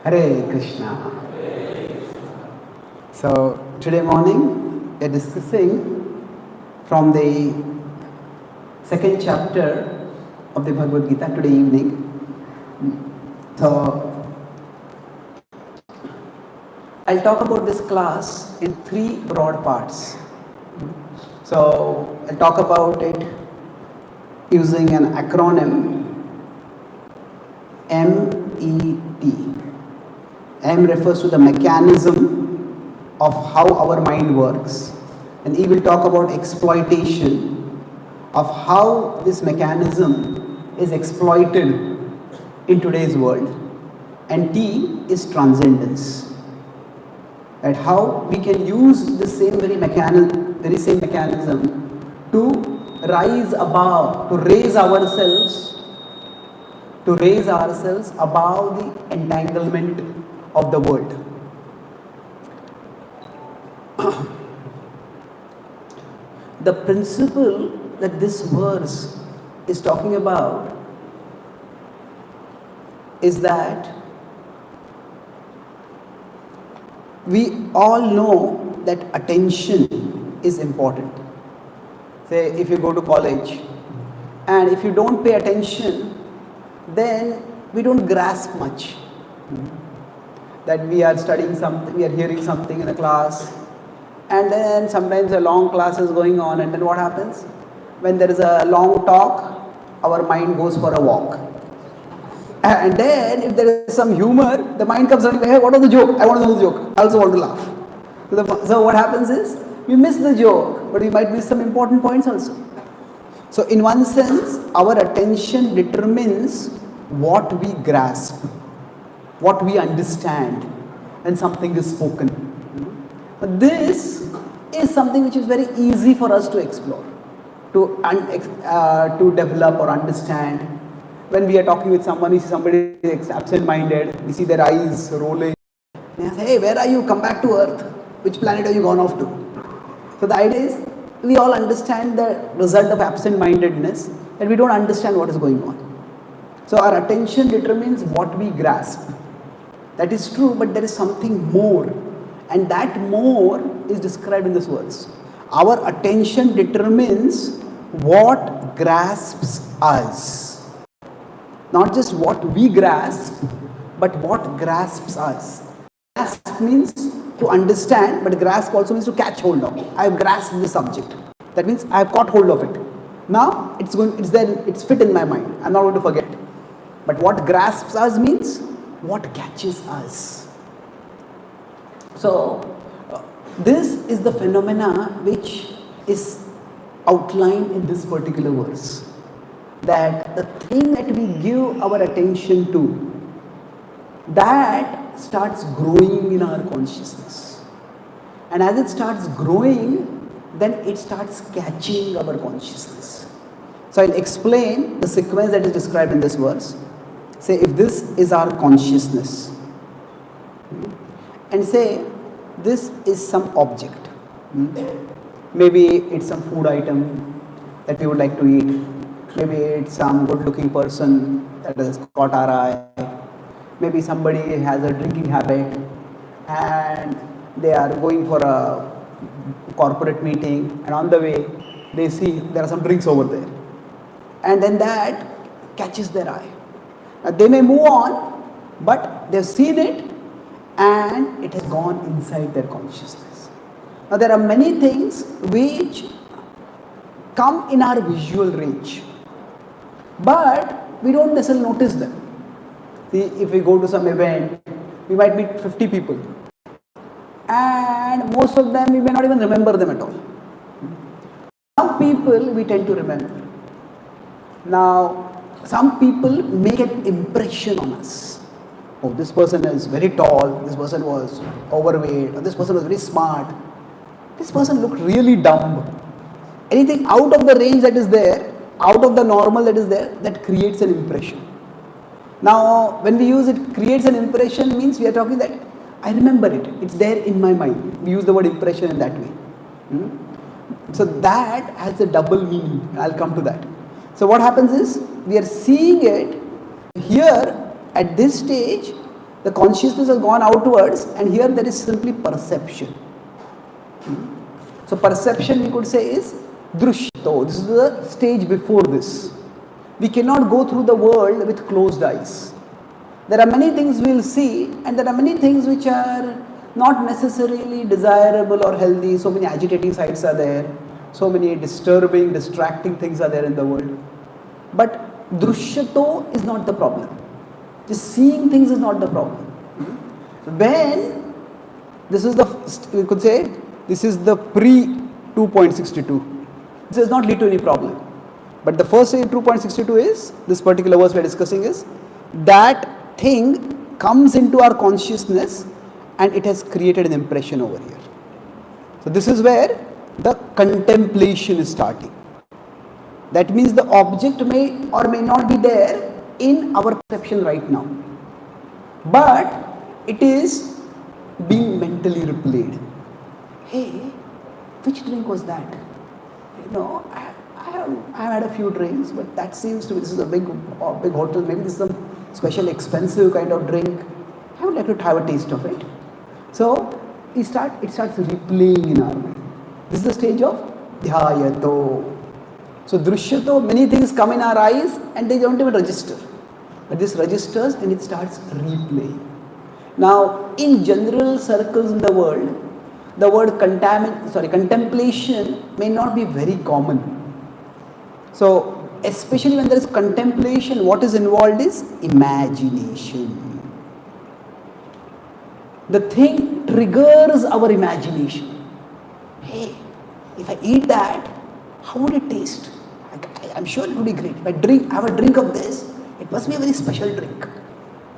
Hare Krishna. So today morning we are discussing from the second chapter of the Bhagavad Gita today evening. So I'll talk about this class in three broad parts. So I'll talk about it using an acronym MET. M refers to the mechanism of how our mind works, and E will talk about exploitation of how this mechanism is exploited in today's world, and T is transcendence, and how we can use the very same mechanism to rise above, to raise ourselves above the entanglement of the world. The principle that this verse is talking about is that we all know that attention is important. Say if you go to college and if you don't pay attention, then we don't grasp much. That we are studying something, we are hearing something in a class, and then sometimes a long class is going on, and then what happens? When there is a long talk, our mind goes for a walk. And then if there is some humor, the mind comes running, hey, what was the joke? I want to know the joke. I also want to laugh. So what happens is, we miss the joke, but we might miss some important points also. So in one sense, our attention determines what we grasp, what we understand when something is spoken. This is something which is very easy for us to explore, to develop or understand. When we are talking with someone, if somebody is absent-minded, we see their eyes rolling. They say, hey, where are you? Come back to Earth. Which planet are you gone off to? So the idea is, we all understand the result of absent-mindedness, and we don't understand what is going on. So our attention determines what we grasp. That is true, but there is something more, and that more is described in this verse. Our attention determines what grasps us. Not just what we grasp, but what grasps us. Grasp means to understand, but grasp also means to catch hold of. I have grasped the subject. That means I have caught hold of it. Now it's there, it's fit in my mind. I'm not going to forget. But what grasps us means what catches us. So this is the phenomena which is outlined in this particular verse. That the thing that we give our attention to, that starts growing in our consciousness. And as it starts growing, then it starts catching our consciousness. So I'll explain the sequence that is described in this verse. Say if this is our consciousness, and say this is some object. Maybe it's some food item that we would like to eat. Maybe it's some good looking person that has caught our eye. Maybe somebody has a drinking habit and they are going for a corporate meeting, and on the way they see there are some drinks over there, and then that catches their eye. Now they may move on, but they've seen it and it has gone inside their consciousness. Now there are many things which come in our visual range, but we don't necessarily notice them. See, if we go to some event, we might meet 50 people, and most of them we may not even remember them at all. Some people we tend to remember. Now, some people make an impression on us. Oh, this person is very tall, this person was overweight, or this person was very smart. This person looked really dumb. Anything out of the range that is there, out of the normal that is there, that creates an impression. Now, when we use it, creates an impression means we are talking that I remember it, it's there in my mind. We use the word impression in that way. So that has a double meaning. I'll come to that. So what happens is, we are seeing it here at this stage, The consciousness has gone outwards, and here there is simply perception. So perception, we could say, is drushyato. This is the stage before this. We cannot go through the world with closed eyes. There are many things we will see, and there are many things which are not necessarily desirable or healthy. So many agitating sides are there. So many disturbing, distracting things are there in the world. But drushyato is not the problem. Just seeing things is not the problem. When this is the, we could say, this is the pre 2.62. This does not lead to any problem. But the first stage 2.62 is, this particular verse we are discussing is, that thing comes into our consciousness and it has created an impression over here. So this is where the contemplation is starting. That means the object may or may not be there in our perception right now, but it is being mentally replayed. Hey, which drink was that? You know, I have had a few drinks, but that seems to be, this is a big hotel, maybe this is some special expensive kind of drink. I would like to have a taste of it. So it starts replaying in our mind. This is the stage of dhyayato. So drushyato, many things come in our eyes and they don't even register. But this registers and it starts replaying. Now, in general circles in the world, the word contemplation may not be very common. So, especially when there is contemplation, what is involved is imagination. The thing triggers our imagination. Hey, if I eat that, how would it taste? I'm sure it would be great. If I have a drink of this, it must be a very special drink.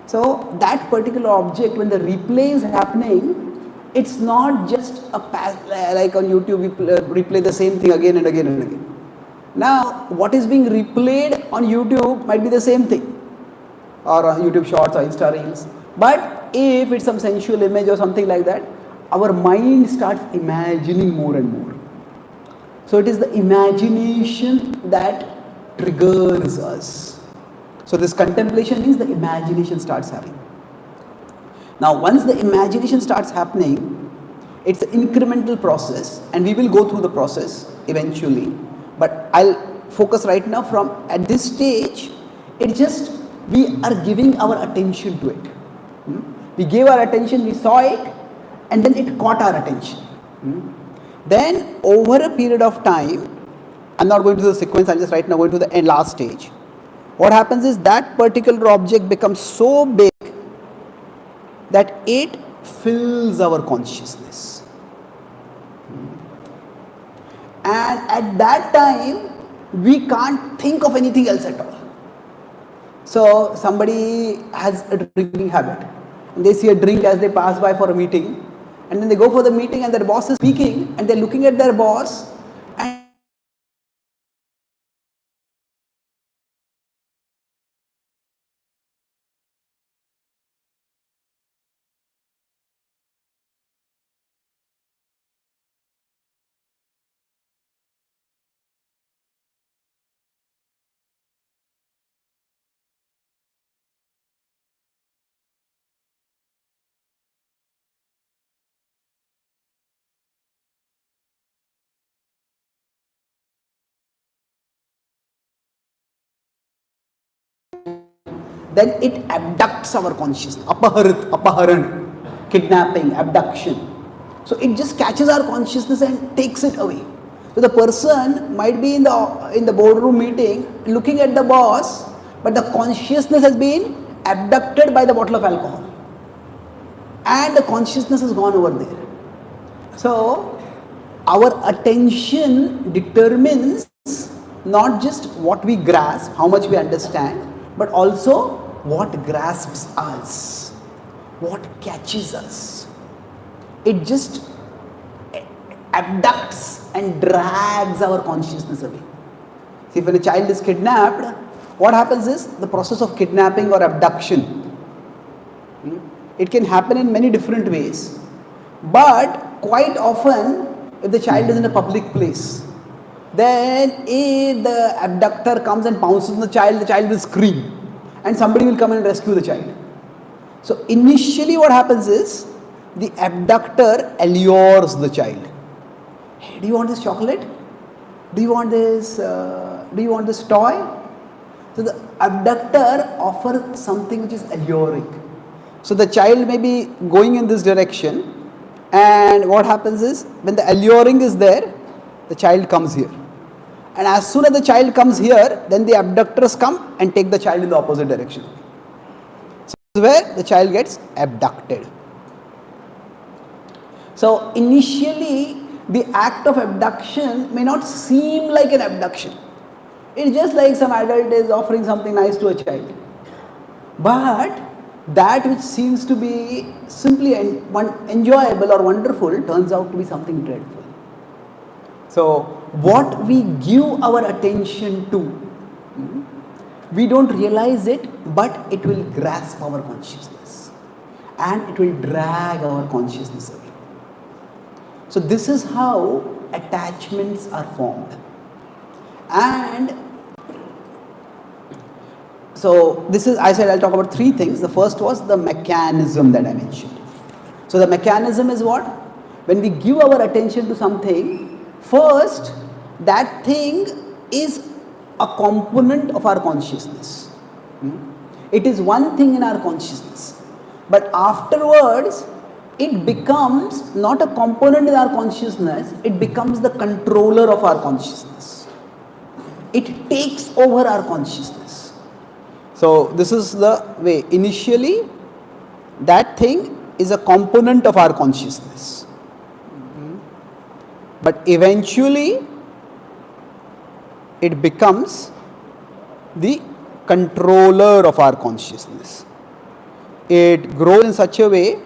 So that particular object, when the replay is happening, it's not just like on YouTube we replay the same thing again and again and again. Now, what is being replayed on YouTube might be the same thing, or on YouTube Shorts or Insta Reels. But if it's some sensual image or something like that, our mind starts imagining more and more. So it is the imagination that triggers us. So this contemplation means the imagination starts happening. Now once the imagination starts happening, it's an incremental process, and we will go through the process eventually. But I'll focus right now from at this stage, it just, we are giving our attention to it. We gave our attention, we saw it, and then it caught our attention. Then over a period of time, I'm not going to the sequence, I'm just right now going to the last stage. What happens is that particular object becomes so big that it fills our consciousness. And at that time, we can't think of anything else at all. So somebody has a drinking habit. And they see a drink as they pass by for a meeting. And then they go for the meeting and their boss is speaking and they're looking at their boss. And then it abducts our consciousness. Apaharan, kidnapping, abduction. So it just catches our consciousness and takes it away. So the person might be in the boardroom meeting looking at the boss, but the consciousness has been abducted by the bottle of alcohol. And the consciousness has gone over there. So our attention determines not just what we grasp, how much we understand, but also what grasps us, what catches us. It just abducts and drags our consciousness away. See, when a child is kidnapped, what happens is the process of kidnapping or abduction. It can happen in many different ways, but quite often if the child is in a public place, then if the abductor comes and pounces on the child will scream and somebody will come and rescue the child. So initially what happens is, the abductor allures the child. Hey, do you want this chocolate? Do you want this? Do you want this toy? So the abductor offers something which is alluring. So the child may be going in this direction, and what happens is, when the alluring is there, the child comes here. And as soon as the child comes here, then the abductors come and take the child in the opposite direction. So this is where the child gets abducted. So initially, the act of abduction may not seem like an abduction. It's just like some adult is offering something nice to a child. But that which seems to be simply enjoyable or wonderful turns out to be something dreadful. So what we give our attention to, we don't realize it, but it will grasp our consciousness and it will drag our consciousness away. So this is how attachments are formed. And so this is, I said I'll talk about three things. The first was the mechanism that I mentioned. So the mechanism is what? When we give our attention to something, first that thing is a component of our consciousness. It is one thing in our consciousness. But afterwards, it becomes not a component in our consciousness, it becomes the controller of our consciousness. It takes over our consciousness. So this is the way. Initially, that thing is a component of our consciousness. But eventually, it becomes the controller of our consciousness. It grows in such a way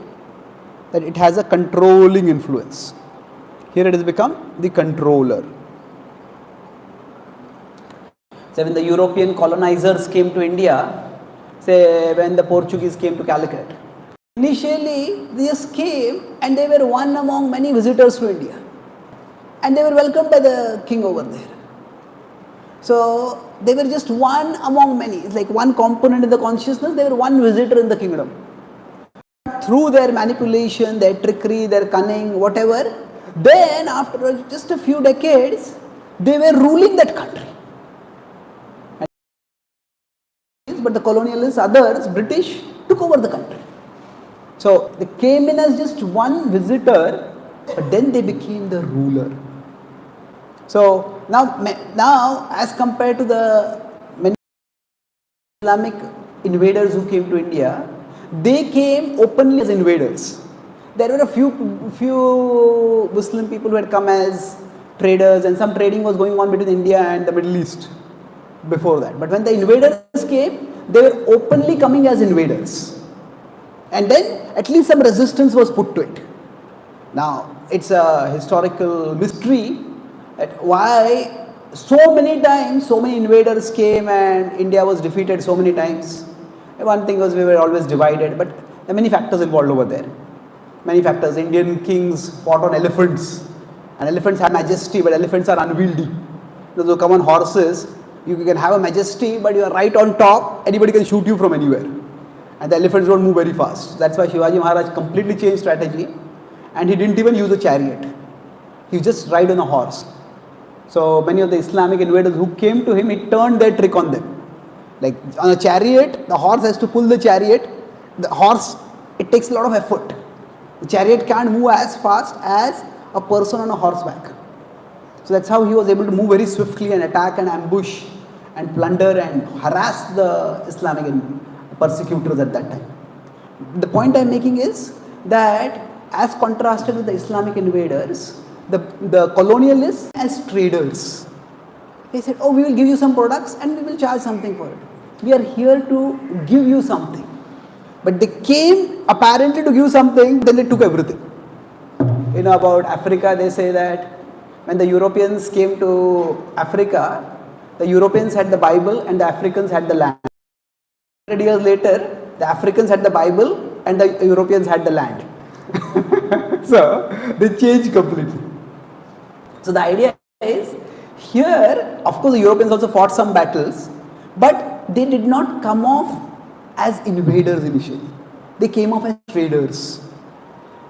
that it has a controlling influence. Here it has become the controller. So when the European colonizers came to India, say when the Portuguese came to Calicut, initially they just came and they were one among many visitors to India. And they were welcomed by the king over there. So they were just one among many. It's like one component in the consciousness, they were one visitor in the kingdom. Through their manipulation, their trickery, their cunning, whatever, then after just a few decades, they were ruling that country. But the colonialists, others, British, took over the country. So they came in as just one visitor, but then they became the ruler. So now as compared to the many Islamic invaders who came to India, they came openly as invaders. There were a few Muslim people who had come as traders, and some trading was going on between India and the Middle East before that. But when the invaders came, they were openly coming as invaders. And then at least some resistance was put to it. Now, it's a historical mystery that why so many times, so many invaders came and India was defeated so many times. One thing was we were always divided, but there are many factors involved over there. Many factors. Indian kings fought on elephants, and elephants have majesty, but elephants are unwieldy. Those who come on horses, you can have a majesty, but you are right on top, anybody can shoot you from anywhere. And the elephants don't move very fast. That's why Shivaji Maharaj completely changed strategy, and he didn't even use a chariot. He just ride on a horse. So many of the Islamic invaders who came to him, he turned their trick on them. Like on a chariot, the horse has to pull the chariot. The horse, it takes a lot of effort. The chariot can't move as fast as a person on a horseback. So that's how he was able to move very swiftly and attack and ambush and plunder and harass the Islamic persecutors at that time. The point I'm making is that as contrasted with the Islamic invaders, the colonialists as traders. They said, oh, we will give you some products and we will charge something for it. We are here to give you something. But they came apparently to give something, then they took everything. You know about Africa, they say that when the Europeans came to Africa, the Europeans had the Bible and the Africans had the land. 100 years later, the Africans had the Bible and the Europeans had the land. So they changed completely. So the idea is, here, of course, the Europeans also fought some battles, but they did not come off as invaders initially. They came off as traders.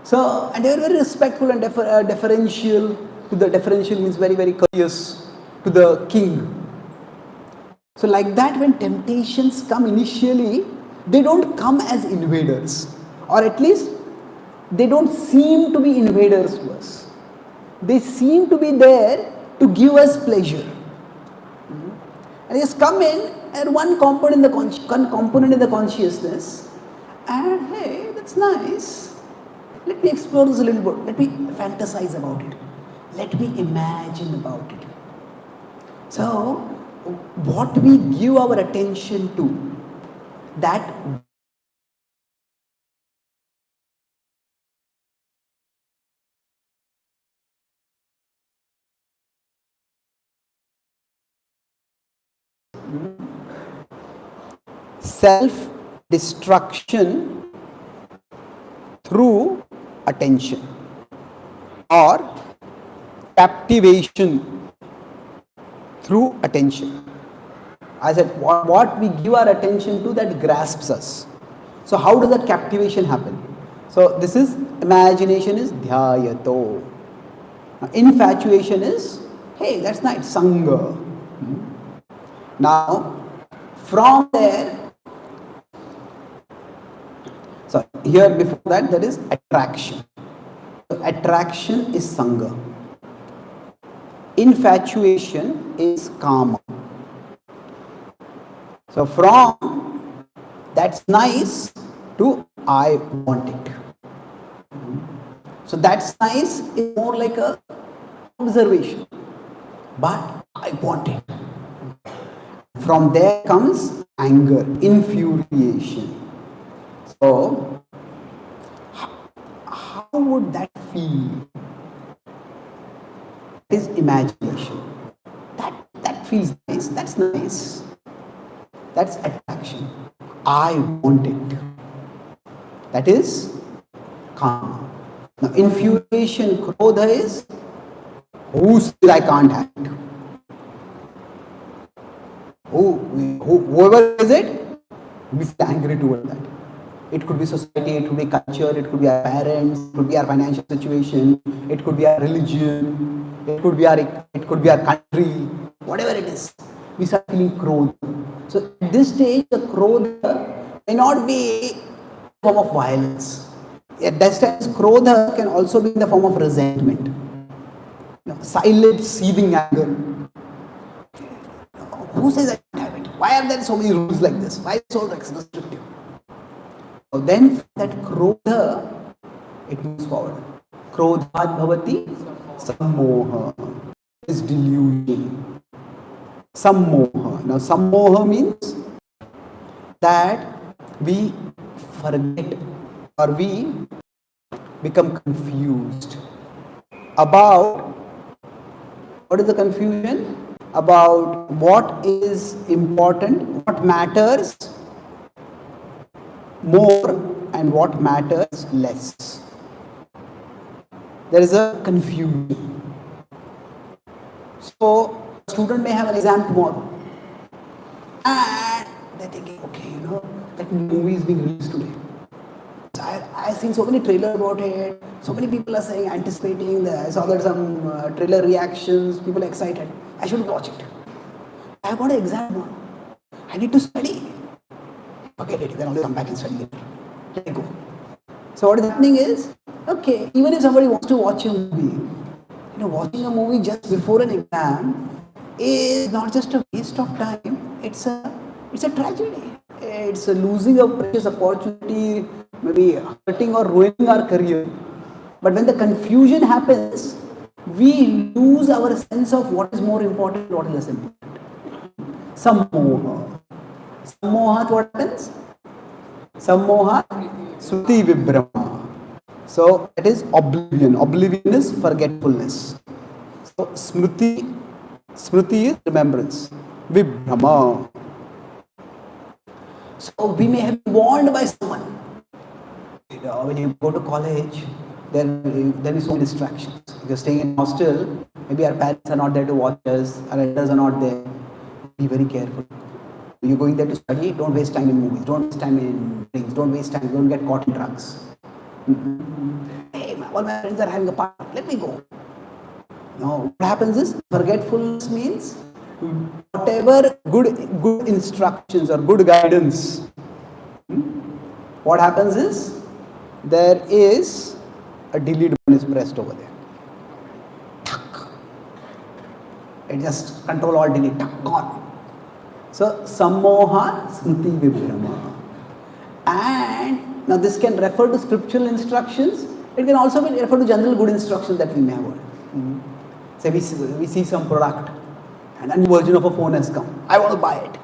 So, and they were very respectful and deferential to the, deferential means very, very courteous to the king. So like that, when temptations come initially, they don't come as invaders, or at least they don't seem to be invaders to us. They seem to be there to give us pleasure. And they just come in and one component in the consciousness, and hey, that's nice. Let me explore this a little bit. Let me fantasize about it. Let me imagine about it. So, what we give our attention to, that self-destruction through attention, or captivation through attention. I said, what we give our attention to, that grasps us. So how does that captivation happen? So this is, imagination is dhyayato. Infatuation is, hey, that's nice, sangha. Now, from there, so here before that, there is attraction. So attraction is sangha. Infatuation is kama. So from that's nice to I want it. So that's nice is more like a observation, but I want it. From there comes anger, infuriation. So how would that feel? That is imagination. That feels nice. That's nice. That's attraction. I want it. That is kama. Now infuriation, krodha is, who says I can't have it? Whoever is it, we feel angry toward that. It could be society, it could be culture, it could be our parents, it could be our financial situation, it could be our religion, it could be our country, whatever it is. We start feeling krodha. So at this stage, the krodha may not be in the form of violence. At that stage, krodha can also be in the form of resentment, silent, seething anger. Who says I don't have it? Why are there so many rules like this? Why is it so restrictive? So then that krodha, it moves forward. Krodhat bhavati sammoha, is delusion. Sammoha. Now sammoha means that we forget or we become confused about, what is the confusion? About what is important, what matters more and what matters less. There is a confusion. So a student may have an exam tomorrow and they're thinking, okay, that movie is being released today. I've seen so many trailers about it. So many people are saying, anticipating. I saw that some trailer reactions. People are excited. I should watch it. I've got an exam tomorrow. I need to study. Forget it. Then I'll come back and study later. Let it go. So what is happening is, okay, even if somebody wants to watch a movie, watching a movie just before an exam is not just a waste of time. It's a tragedy. It's losing a precious opportunity, maybe hurting or ruining our career. But when the confusion happens, we lose our sense of what is more important, what is less important. Sammoha. Sammoha, what happens? Sammoha, Sruti Vibhrama. So that is oblivion. Oblivion is forgetfulness. So Smriti is remembrance. Vibhrama. So we may have been warned by someone. When you go to college, there is so many distractions. If you're staying in a hostel, maybe our parents are not there to watch us, our elders are not there. Be very careful. You're going there to study, don't waste time in movies, don't waste time in drinks, don't waste time, don't get caught in drugs. Hey, all my friends are having a party, let me go. No, what happens is, forgetfulness means whatever good instructions or good guidance, what happens is, there is a delete button is pressed over there. It just control all delete, gone. So sammoha smriti vibhrama. And now this can refer to scriptural instructions. It can also be refer to general good instructions that we may have heard. Say we see some product and a new version of a phone has come. I want to buy it.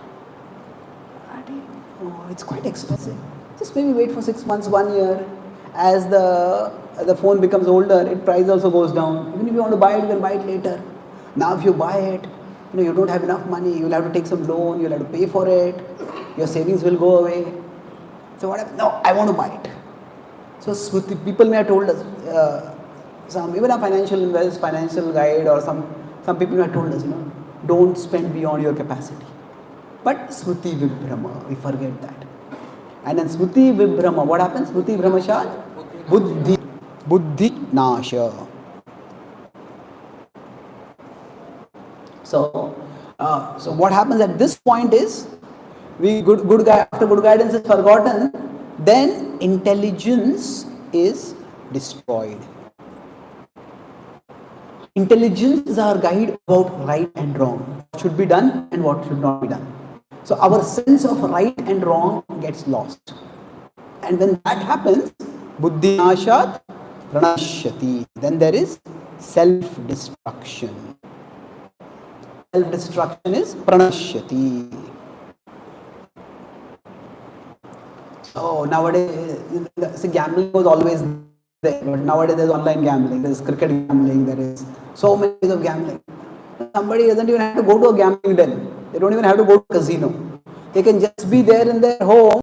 Oh, it's quite expensive. Just maybe wait for 6 months, 1 year. As the phone becomes older, its price also goes down. Even if you want to buy it, you can buy it later. Now if you buy it, you don't have enough money, you'll have to take some loan, you'll have to pay for it, your savings will go away. So what happens? No, I want to buy it. So people may have told us, even a financial guide or some people have told us, don't spend beyond your capacity. But Smriti Vibhrama, we forget that. And then Smriti Vibhrama, what happens? Smriti Vibhrama Buddhi Nasha. So what happens at this point is, after good guidance is forgotten, then intelligence is destroyed. Intelligence is our guide about right and wrong, what should be done and what should not be done. So our sense of right and wrong gets lost. And when that happens, buddhi nashat pranashyati, then there is self-destruction. Self-destruction is pranashyati. So nowadays, gambling was always there, but nowadays there's online gambling, there's cricket gambling, there is so many ways of gambling. Somebody doesn't even have to go to a gambling den. They don't even have to go to a casino. They can just be there in their home.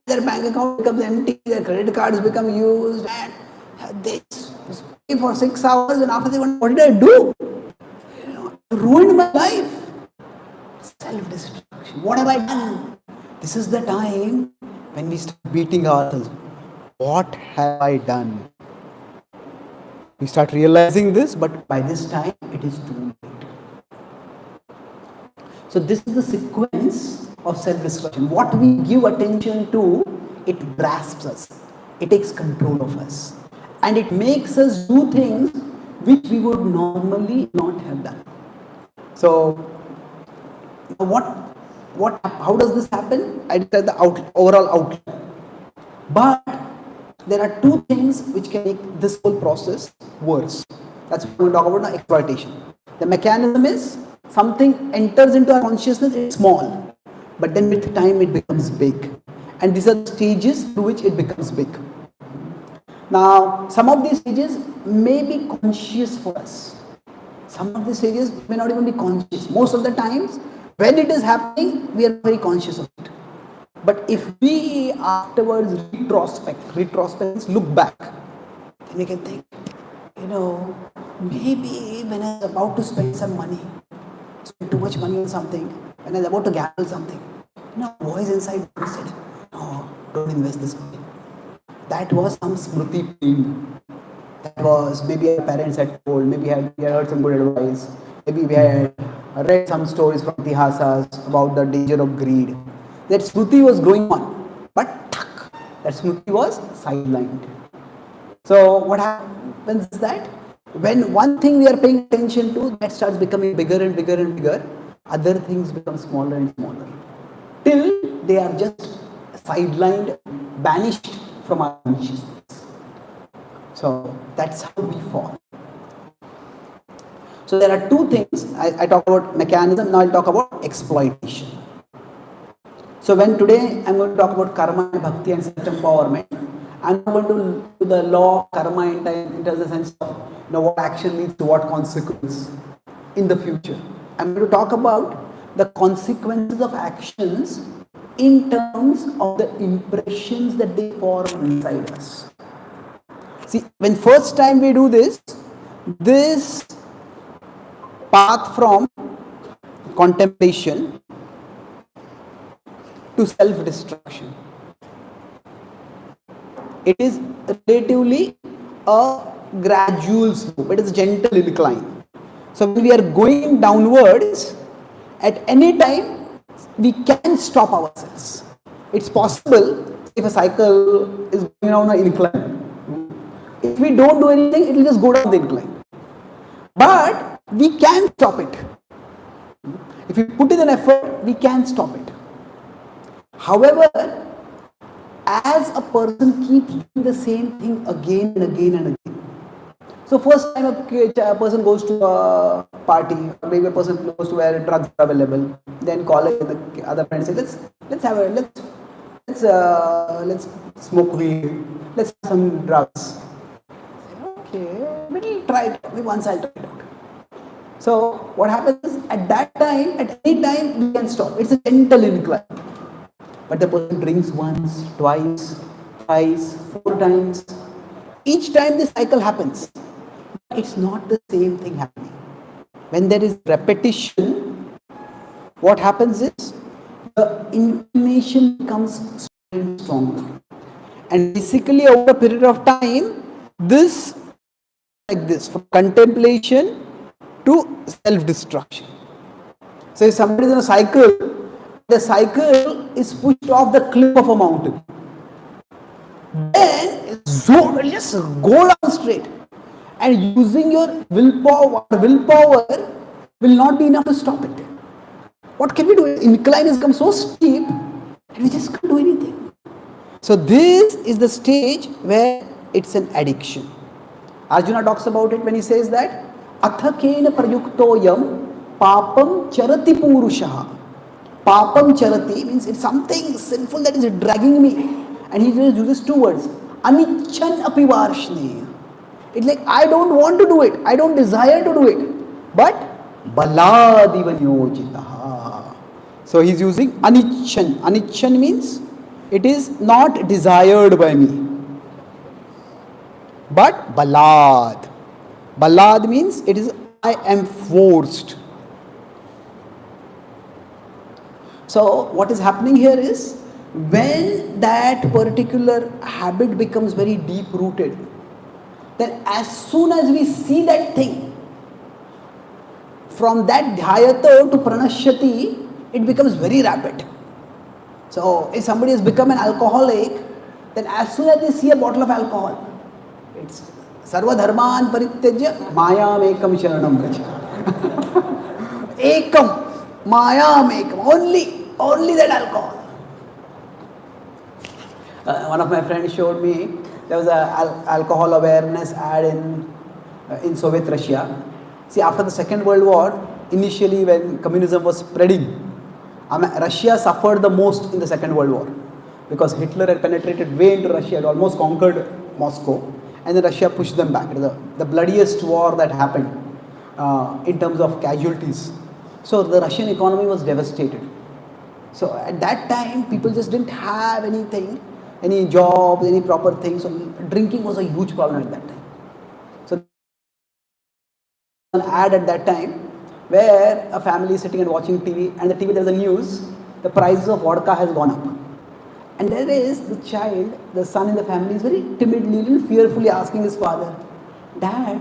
Their bank account becomes empty, their credit cards become used, and they stay for 6 hours, and after they wonder, what did I do? I ruined my life. Self-destruction. What have I done? This is the time when we start beating ourselves. What have I done? We start realizing this, but by this time it is too late. So this is the sequence of self-destruction. What we give attention to, it grasps us. It takes control of us. And it makes us do things which we would normally not have done. So how does this happen? I said the overall outline. But there are two things which can make this whole process worse. That's what we talk about now, exploitation. The mechanism is, something enters into our consciousness, it's small, but then with time it becomes big. And these are the stages through which it becomes big. Now, some of these stages may be conscious for us. Some of the stages may not even be conscious. Most of the times, when it is happening, we are very conscious of it. But if we afterwards retrospect, look back, then we can think, maybe when I was about to spend some money, spend too much money on something, when I was about to gamble something, voice inside said, no, don't invest this money. That was some smriti pain. That was maybe our parents had told, maybe we had heard some good advice, maybe we had read some stories from Itihasas about the danger of greed. That smriti was going on, but that smriti was sidelined. So what happens is that when one thing we are paying attention to, that starts becoming bigger and bigger and bigger, other things become smaller and smaller, till they are just sidelined, banished from our consciousness. So that's how we fall. So there are two things. I talk about mechanism, now I'll talk about exploitation. So when today I'm going to talk about karma and bhakti and self-empowerment, I'm going to do the law of karma in the sense of what action leads to what consequence in the future. I'm going to talk about the consequences of actions in terms of the impressions that they form inside us. See, when first time we do this path from contemplation to self-destruction. It is relatively a gradual slope. It is a gentle incline. So when we are going downwards, at any time we can stop ourselves. It's possible if a cycle is going down an incline. If we don't do anything, it will just go down the incline. But we can stop it. If we put in an effort, we can stop it. However, as a person keeps doing the same thing again and again and again. So first time a person goes to a party, or maybe a person goes to where drugs are available, then college, the other friends say, let's smoke weed, let's have some drugs. Okay, we'll try it. Maybe once I'll try it out. So what happens is, at that time, at any time, we can stop. It's a gentle incline. But the person drinks once, twice, thrice, 4 times. Each time this cycle happens. It's not the same thing happening. When there is repetition, what happens is the inclination becomes stronger. And basically over a period of time, this like this, from contemplation to self-destruction. So if somebody is in a cycle, the cycle is pushed off the cliff of a mountain. Then just go down straight. And using your willpower will not be enough to stop it. What can we do? Incline has become so steep that we just can't do anything. So this is the stage where it's an addiction. Arjuna talks about it when he says that Athakena prayuktoyam papam charati purushaha. Papam charati means it's something sinful that is dragging me. And he just uses 2 words. Anichan apivarshne. It's like I don't want to do it. I don't desire to do it. But baladivan yojitaha. So he's using anichan. Anichan means it is not desired by me. But balad. Balad means it is I am forced. So what is happening here is, when that particular habit becomes very deep rooted, then as soon as we see that thing, from that dhyato to pranashyati, it becomes very rapid. So if somebody has become an alcoholic, then as soon as they see a bottle of alcohol, it's sarva dharman parityajya mayam ekam sharanam vraja. Ekam, mayam ekam, only that alcohol. One of my friends showed me, there was an alcohol awareness ad in Soviet Russia. See, after the Second World War, initially when communism was spreading, Russia suffered the most in the Second World War, because Hitler had penetrated way into Russia, had almost conquered Moscow, and then Russia pushed them back. It was the bloodiest war that happened in terms of casualties. So the Russian economy was devastated. So at that time, people just didn't have anything, any jobs, any proper things. So drinking was a huge problem at that time. So an ad at that time where a family is sitting and watching TV, and the TV there's a news, the price of vodka has gone up. And there is the child, the son in the family is very timidly, little fearfully asking his father, "Dad,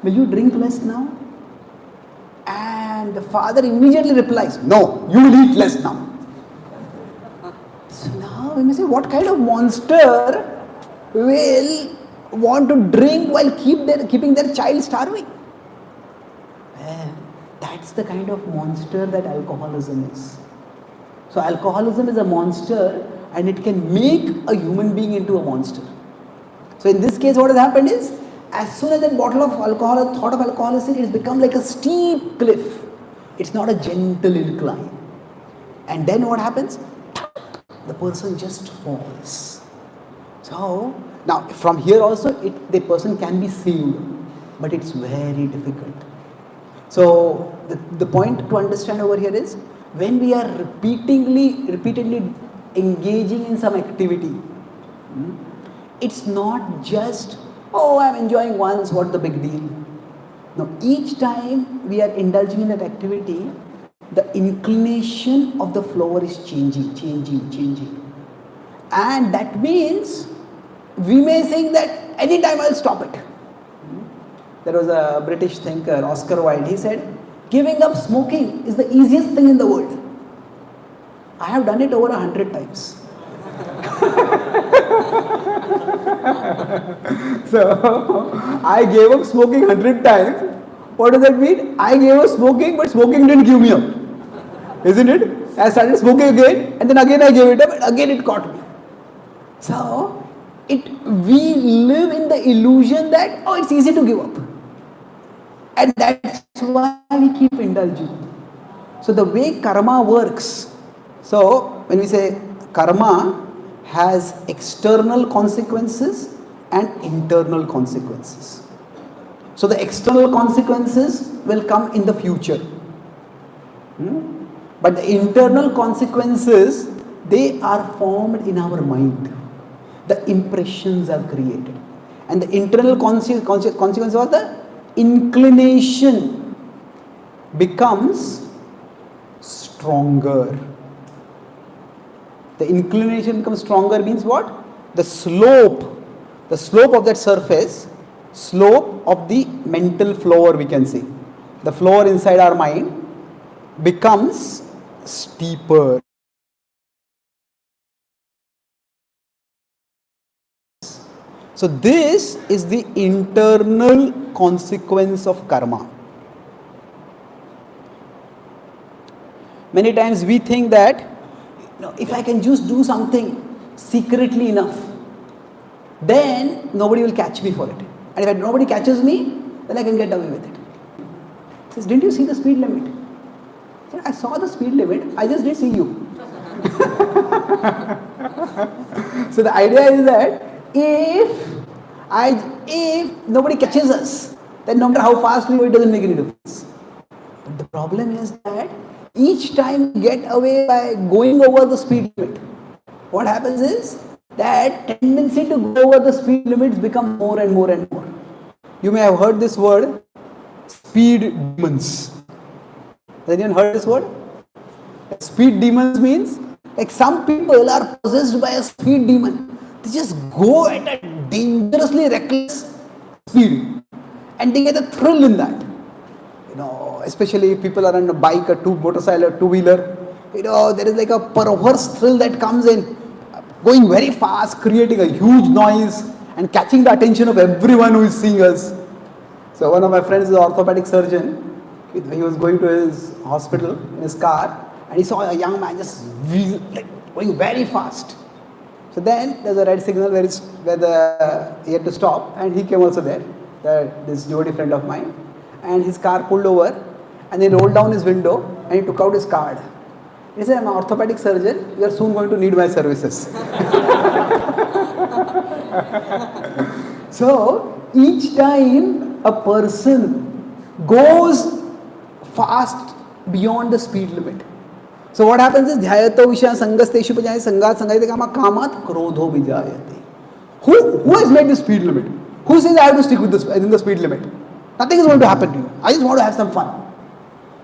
will you drink less now?" And the father immediately replies, "No, you will eat less now." So now we may say, what kind of monster will want to drink while keeping their child starving? Well, that's the kind of monster that alcoholism is. So alcoholism is a monster, and it can make a human being into a monster. So in this case, what has happened is, as soon as that bottle of alcohol, thought of alcohol is in, it's become like a steep cliff. It's not a gentle incline. And then what happens? The person just falls. So now from here also, the person can be saved, but it's very difficult. So the point to understand over here is, when we are repeatedly engaging in some activity, it's not just, oh, I'm enjoying once, what the big deal? No, each time we are indulging in that activity, the inclination of the flower is changing. And that means we may think that anytime I'll stop it. There was a British thinker, Oscar Wilde, he said, giving up smoking is the easiest thing in the world. I have done it over 100 times. So, I gave up smoking 100 times. What does that mean? I gave up smoking, but smoking didn't give me up. Isn't it? I started smoking again, and then again I gave it up, and again it caught me. So, we live in the illusion that, oh, it's easy to give up. And that's why we keep indulging. So, the way karma works, so when we say karma has external consequences and internal consequences. So the external consequences will come in the future. But the internal consequences, they are formed in our mind. The impressions are created. And the internal consequence of the inclination becomes stronger. The inclination becomes stronger means what? The slope of that surface, slope of the mental floor, we can say. The floor inside our mind becomes steeper. So this is the internal consequence of karma. Many times we think that, if I can just do something secretly enough, then nobody will catch me for it. And if nobody catches me, then I can get away with it. He says, didn't you see the speed limit? I said, I saw the speed limit, I just didn't see you. So the idea is that if nobody catches us, then no matter how fast we go, it doesn't make any difference. But the problem is that each time we get away by going over the speed limit, what happens is that tendency to go over the speed limits becomes more and more and more. You may have heard this word, speed demons. Has anyone heard this word? Speed demons means, like some people are possessed by a speed demon. They just go at a dangerously reckless speed and they get a thrill in that. Especially if people are on a bike, a motorcycle, a two-wheeler, there is like a perverse thrill that comes in, going very fast, creating a huge noise and catching the attention of everyone who is seeing us. So one of my friends is an orthopedic surgeon. He was going to his hospital in his car and he saw a young man just going very fast. So then there's a red signal where he had to stop, and he came also there. This devotee friend of mine, and his car pulled over, and he rolled down his window and he took out his card. He said, I'm an orthopedic surgeon, you are soon going to need my services. So each time a person goes fast beyond the speed limit. So what happens is dhyayato vishaya sangasteshu pajayate sangat sangayate kamat krodho vijayate. Who has made the speed limit? Who says I have to stick with in the speed limit? Nothing is going to happen to you. I just want to have some fun.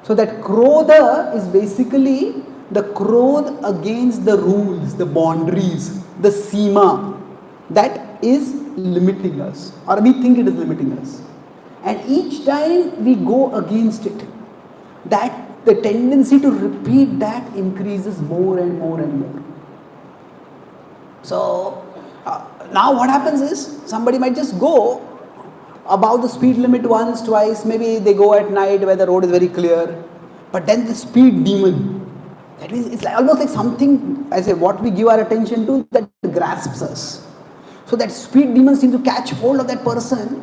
So that krodha is basically the krodh against the rules, the boundaries, the sima that is limiting us, or we think it is limiting us. And each time we go against it, that the tendency to repeat that increases more and more and more. So now what happens is somebody might just go above the speed limit once, twice, maybe they go at night where the road is very clear, but then the speed demon, that means it's almost like something, I say, what we give our attention to that grasps us. So that speed demon seems to catch hold of that person,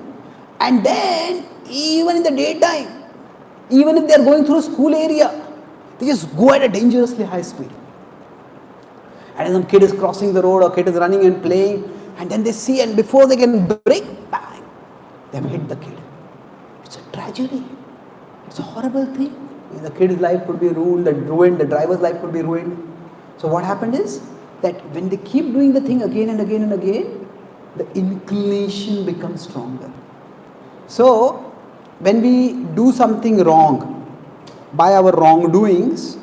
and then even in the daytime, even if they are going through a school area, they just go at a dangerously high speed. And some kid is crossing the road or kid is running and playing, and then they see, and before they can brake, bang, they have hit the kid. It's a tragedy. It's a horrible thing. The kid's life could be ruined, the driver's life could be ruined. So what happened is that when they keep doing the thing again and again and again, the inclination becomes stronger. So when we do something wrong, by our wrongdoings.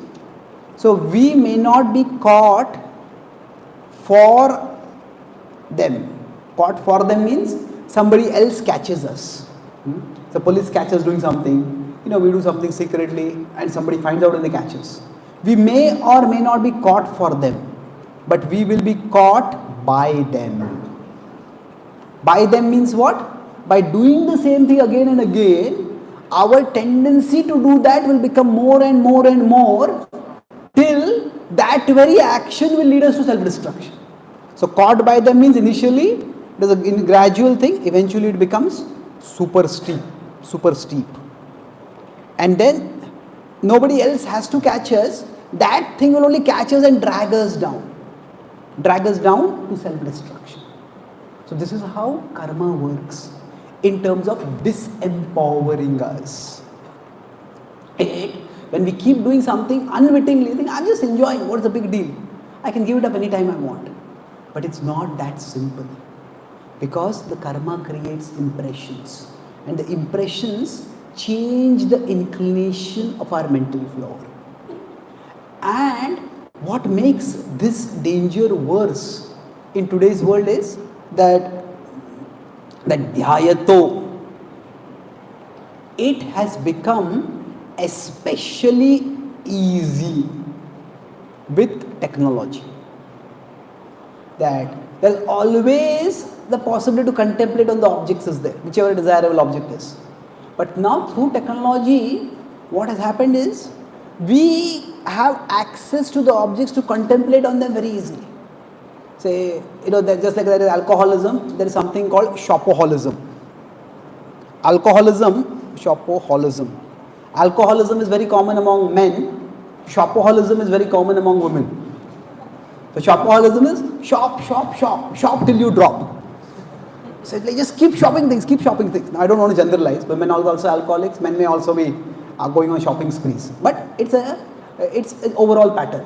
So we may not be caught for them. Caught for them means somebody else catches us. The police catches us doing something, we do something secretly and somebody finds out and they catch us. We may or may not be caught for them, but we will be caught by them. By them means what? By doing the same thing again and again, our tendency to do that will become more and more and more till that very action will lead us to self-destruction. So caught by them means initially it is a gradual thing, eventually it becomes super steep. And then nobody else has to catch us, that thing will only catch us and drag us down to self-destruction. So this is how karma works in terms of disempowering us. When we keep doing something unwittingly, think I'm just enjoying, what's the big deal? I can give it up anytime I want. But it's not that simple, because the karma creates impressions, and the impressions change the inclination of our mental floor. And what makes this danger worse in today's world is that dhyato, it has become especially easy with technology. That there's always the possibility to contemplate on the objects is there, whichever desirable object is. But now through technology, what has happened is we have access to the objects to contemplate on them very easily. Say, just like there is alcoholism, there is something called shopoholism. Shopoholism. Alcoholism is very common among men. Shopoholism is very common among women. So shopoholism is shop till you drop. So it's like just keep shopping things. Now I don't want to generalize. Women are also alcoholics. Men may also be going on shopping sprees. But it's an overall pattern.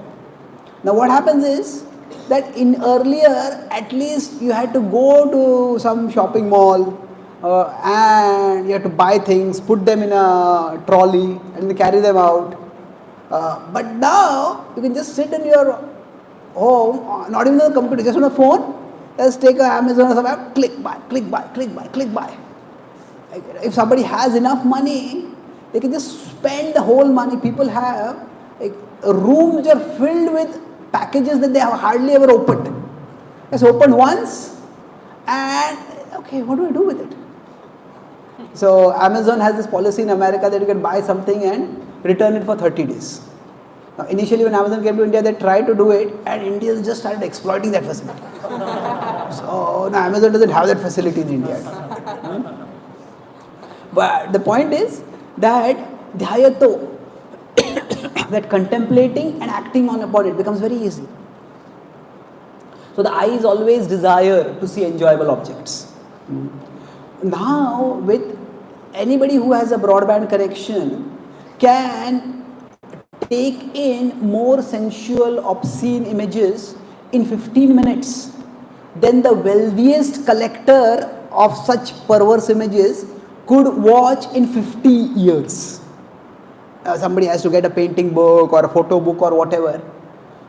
Now what happens is that in earlier, at least you had to go to some shopping mall and you had to buy things, put them in a trolley and carry them out. But now you can just sit in your home, not even on the computer, just on a phone. Let's take an Amazon or something, click buy. If somebody has enough money, they can just spend the whole money. People have rooms which are filled with packages that they have hardly ever opened. Just opened once and okay, what do I do with it? So Amazon has this policy in America that you can buy something and return it for 30 days. Now, initially when Amazon came to India, they tried to do it and Indians just started exploiting that facility. So now Amazon doesn't have that facility in India. But the point is that dhyato, that contemplating and acting upon it becomes very easy. So the eyes always desire to see enjoyable objects. Now with anybody who has a broadband connection can take in more sensual, obscene images in 15 minutes than the wealthiest collector of such perverse images could watch in 50 years. Somebody has to get a painting book or a photo book or whatever.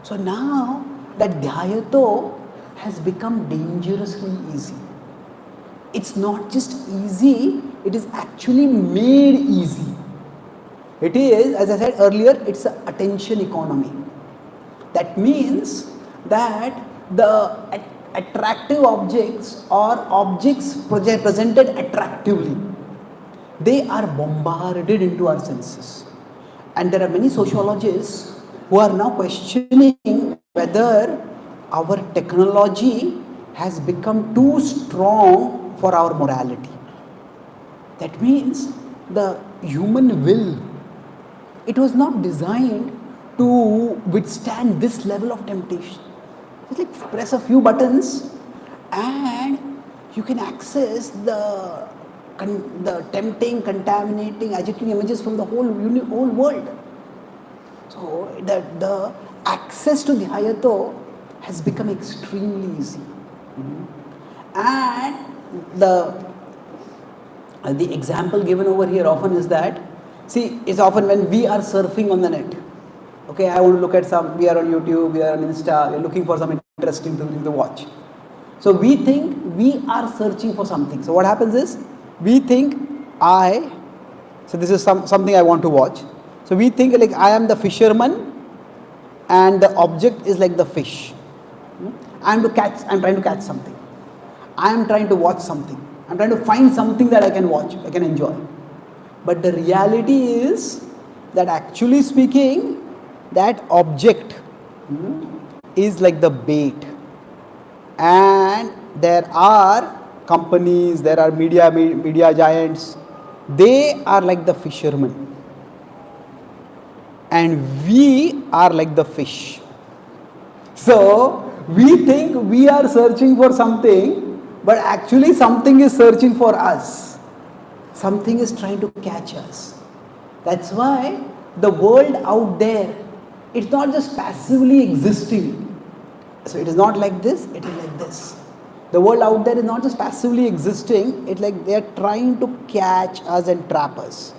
So now that dhyato has become dangerously easy. It's not just easy, it is actually made easy. It is, as I said earlier, it's an attention economy. That means that the attractive objects or objects presented attractively, they are bombarded into our senses. And there are many sociologists who are now questioning whether our technology has become too strong for our morality. That means the human will, it was not designed to withstand this level of temptation. Just like press a few buttons and you can access the tempting, contaminating, agitating images from the whole world. So the access to dhyato has become extremely easy. And the example given over here often is that See, it's often when we are surfing on the net. Okay, I want to look at we are on YouTube, we are on Insta, we are looking for some interesting thing to watch. So we think we are searching for something. So what happens is, we think so this is something I want to watch. So we think like I am the fisherman and the object is like the fish. I'm trying to catch something. I am trying to watch something. I'm trying to find something that I can watch, I can enjoy. But the reality is that actually speaking, that object is like the bait. And there are companies, there are media giants, they are like the fishermen. And we are like the fish. So we think we are searching for something, but actually something is searching for us. Something is trying to catch us. That's why the world out there, it's not just passively existing. So it is not like this, it is like this. The world out there is not just passively existing, it's like they are trying to catch us and trap us.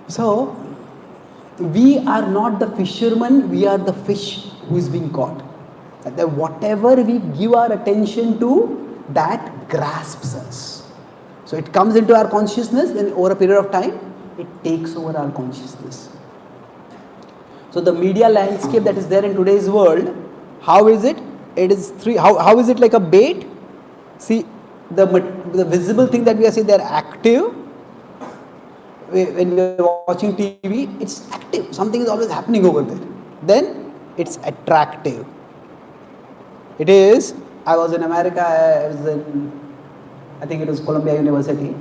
So we are not the fisherman, we are the fish who is being caught. That whatever we give our attention to, that grasps us. So it comes into our consciousness, then over a period of time, it takes over our consciousness. So the media landscape that is there in today's world, how is it? It is how is it like a bait? See, the visible thing that we are seeing, they are active. When we are watching TV, it's active. Something is always happening over there. Then it's attractive. It is. I was in America. I think it was Columbia University,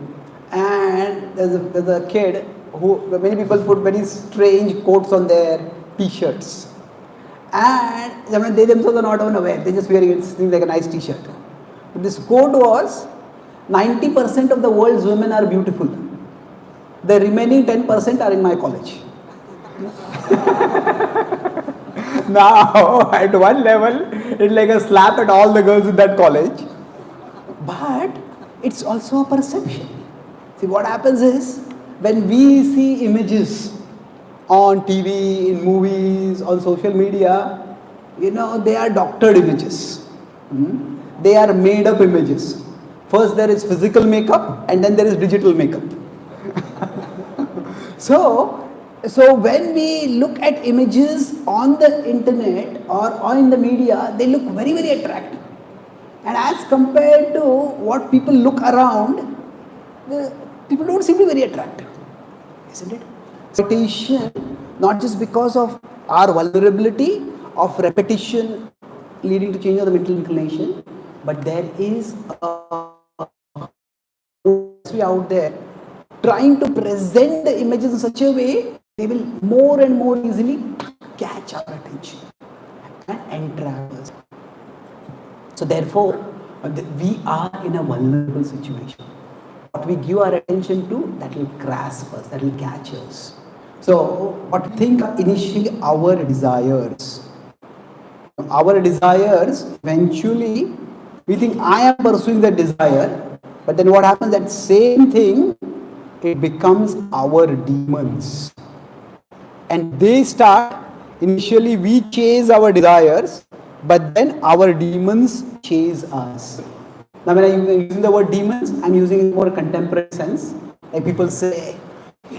and there's a kid who, many people put very strange quotes on their T-shirts, and I mean, they themselves are not even aware. They just wearing it, seems like a nice T-shirt. But this quote was, 90% of the world's women are beautiful. The remaining 10% are in my college. Now, at one level, it's like a slap at all the girls in that college. But it's also a perception. See, what happens is, when we see images on TV, in movies, on social media, they are doctored images. They are made up images. First there is physical makeup and then there is digital makeup. So when we look at images on the internet or in the media, they look very, very attractive. And as compared to what people look around, people don't seem to be very attractive. Isn't it? Repetition, not just because of our vulnerability of repetition leading to change of the mental inclination, but there is a industry out there trying to present the images in such a way they will more and more easily catch our attention and entrap us. So therefore, we are in a vulnerable situation. What we give our attention to, that will grasp us, that will catch us. So what we think initially our desires. Our desires, eventually, we think I am pursuing that desire, but then what happens, that same thing, it becomes our demons. And they start, initially we chase our desires, but then our demons chase us. Now when I'm using the word demons, I'm using it in a more contemporary sense. Like people say,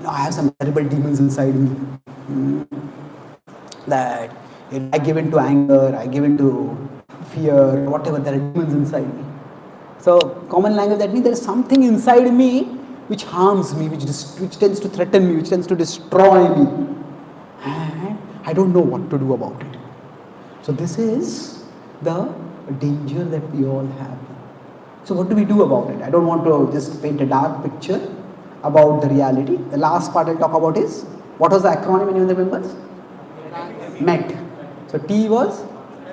I have some terrible demons inside me. That I give in to anger, I give in to fear, whatever, there are demons inside me. So common language, that means there is something inside me which harms me, which tends to threaten me, which tends to destroy me. And I don't know what to do about it. So this is the danger that we all have. So what do we do about it? I don't want to just paint a dark picture about the reality. The last part I'll talk about is, what was the acronym, anyone remembers? MET. So T was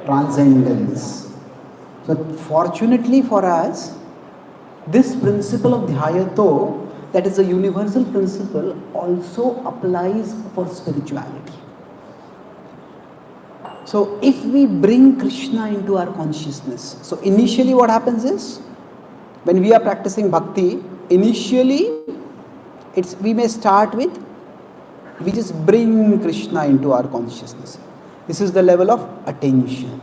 transcendence. So fortunately for us, this principle of Dhyayato, that is a universal principle, also applies for spirituality. So if we bring Krishna into our consciousness, so initially what happens is, when we are practicing bhakti, initially we may start with, we just bring Krishna into our consciousness. This is the level of attention.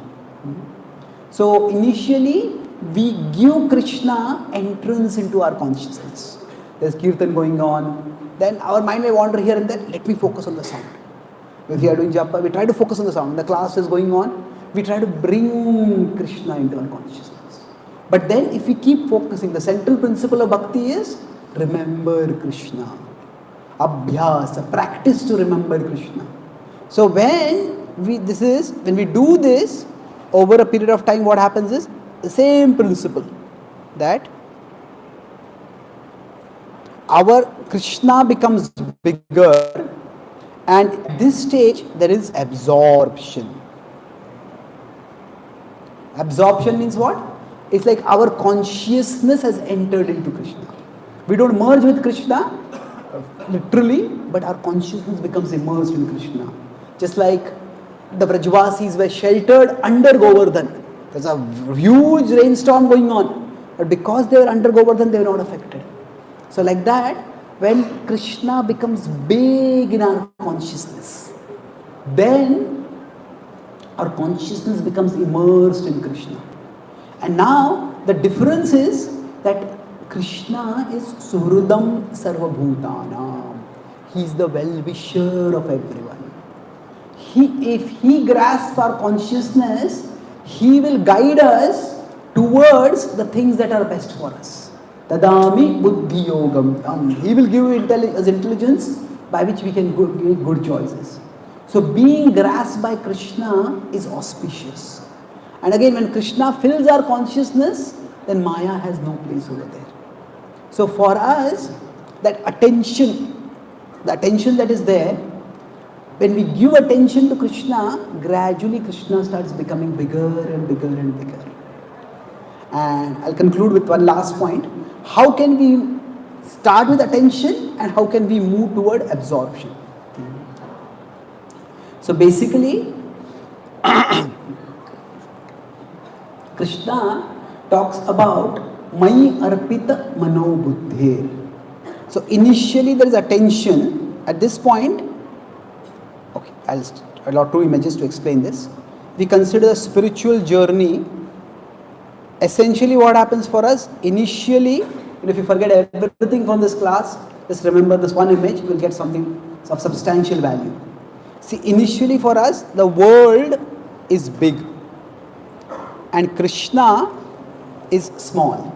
So initially we give Krishna entrance into our consciousness. There's kirtan going on, then our mind may wander here and there. Let me focus on the sound. If we are doing japa, we try to focus on the sound. The class is going on, we try to bring Krishna into our consciousness. But then if we keep focusing, the central principle of bhakti is remember Krishna. Abhyasa, practice to remember Krishna. So when we do this over a period of time, what happens is the same principle, that our Krishna becomes bigger, and at this stage there is absorption. Absorption means what? It's like our consciousness has entered into Krishna. We don't merge with Krishna literally, but our consciousness becomes immersed in Krishna. Just like the Brajvasis were sheltered under Govardhan. There's a huge rainstorm going on, but because they were under Govardhan, they were not affected. So like that, when Krishna becomes big in our consciousness, then our consciousness becomes immersed in Krishna. And now the difference is that Krishna is Suhridam Sarvabhutanam. He is the well-wisher of everyone. If he grasps our consciousness, he will guide us towards the things that are best for us. Tadami buddhi yogam. He will give us intelligence by which we can make good choices. So being grasped by Krishna is auspicious. And again, when Krishna fills our consciousness, then Maya has no place over there. So for us, that attention, the attention that is there, when we give attention to Krishna, gradually Krishna starts becoming bigger and bigger and bigger. And I'll conclude with one last point. How can we start with attention and how can we move toward absorption? So basically, Krishna talks about Mai Arpita Mano Buddhe. So initially there is attention. At this point, okay, I'll allow two images to explain this. We consider a spiritual journey. Essentially what happens for us, initially, if you forget everything from this class, just remember this one image, you will get something of substantial value. See, initially for us, the world is big and Krishna is small.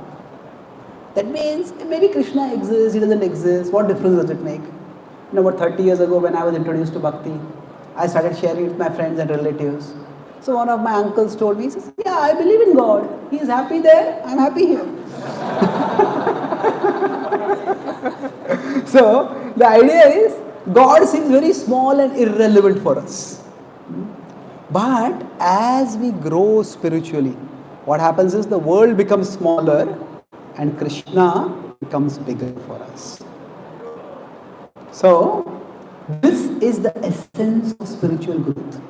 That means maybe Krishna exists, he doesn't exist, what difference does it make? About 30 years ago when I was introduced to Bhakti, I started sharing it with my friends and relatives. So one of my uncles told me, he says, yeah, I believe in God. He is happy there, I'm happy here. So the idea is, God seems very small and irrelevant for us. But as we grow spiritually, what happens is the world becomes smaller and Krishna becomes bigger for us. So this is the essence of spiritual growth.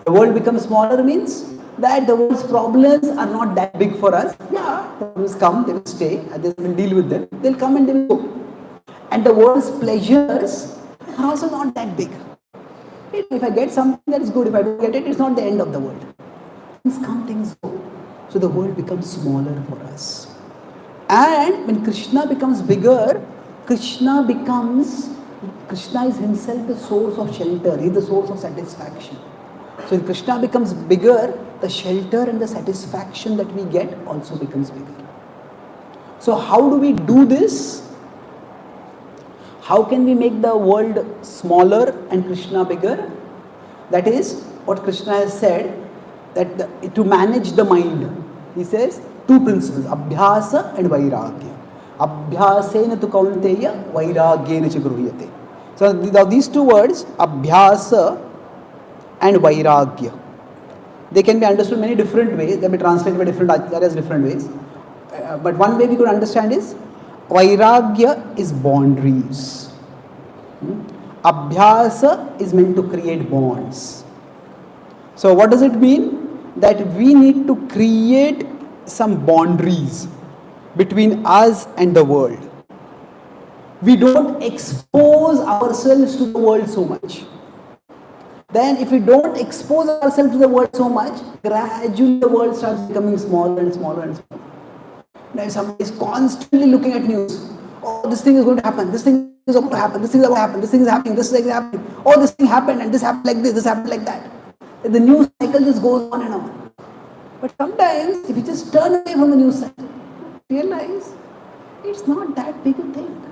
The world becomes smaller means that the world's problems are not that big for us. Yeah, the problems come, they will stay, and they will deal with them. They'll come and they will go. And the world's pleasures are also not that big. If I get something, that is good. If I don't get it, it's not the end of the world. Things come, things go. So the world becomes smaller for us. And when Krishna becomes bigger, Krishna is himself the source of shelter. He is the source of satisfaction. So when Krishna becomes bigger, the shelter and the satisfaction that we get also becomes bigger. So how do we do this? How can we make the world smaller and Krishna bigger? That is what Krishna has said, that to manage the mind. He says two principles, Abhyasa and Vairagya. Abhyasena tu kaunteya, Vairagyena cha gruhyate. So these two words, Abhyasa and Vairagya, they can be understood many different ways. They can be translated by different acharyas different ways. But one way we could understand is, Vairagya is boundaries. Abhyasa is meant to create bonds. So what does it mean? That we need to create some boundaries. between us and the world. We don't expose ourselves to the world so much. Then if we don't expose ourselves to the world so much, gradually the world starts becoming smaller and smaller and smaller. Now if somebody is constantly looking at news, oh, this thing is going to happen, this thing is going to happen, this thing is going to happen, this thing is happening, this thing is happening, oh, this thing happened and this happened like this happened like that. And the news cycle just goes on and on. But sometimes if you just turn away from the news cycle, realize it's not that big a thing.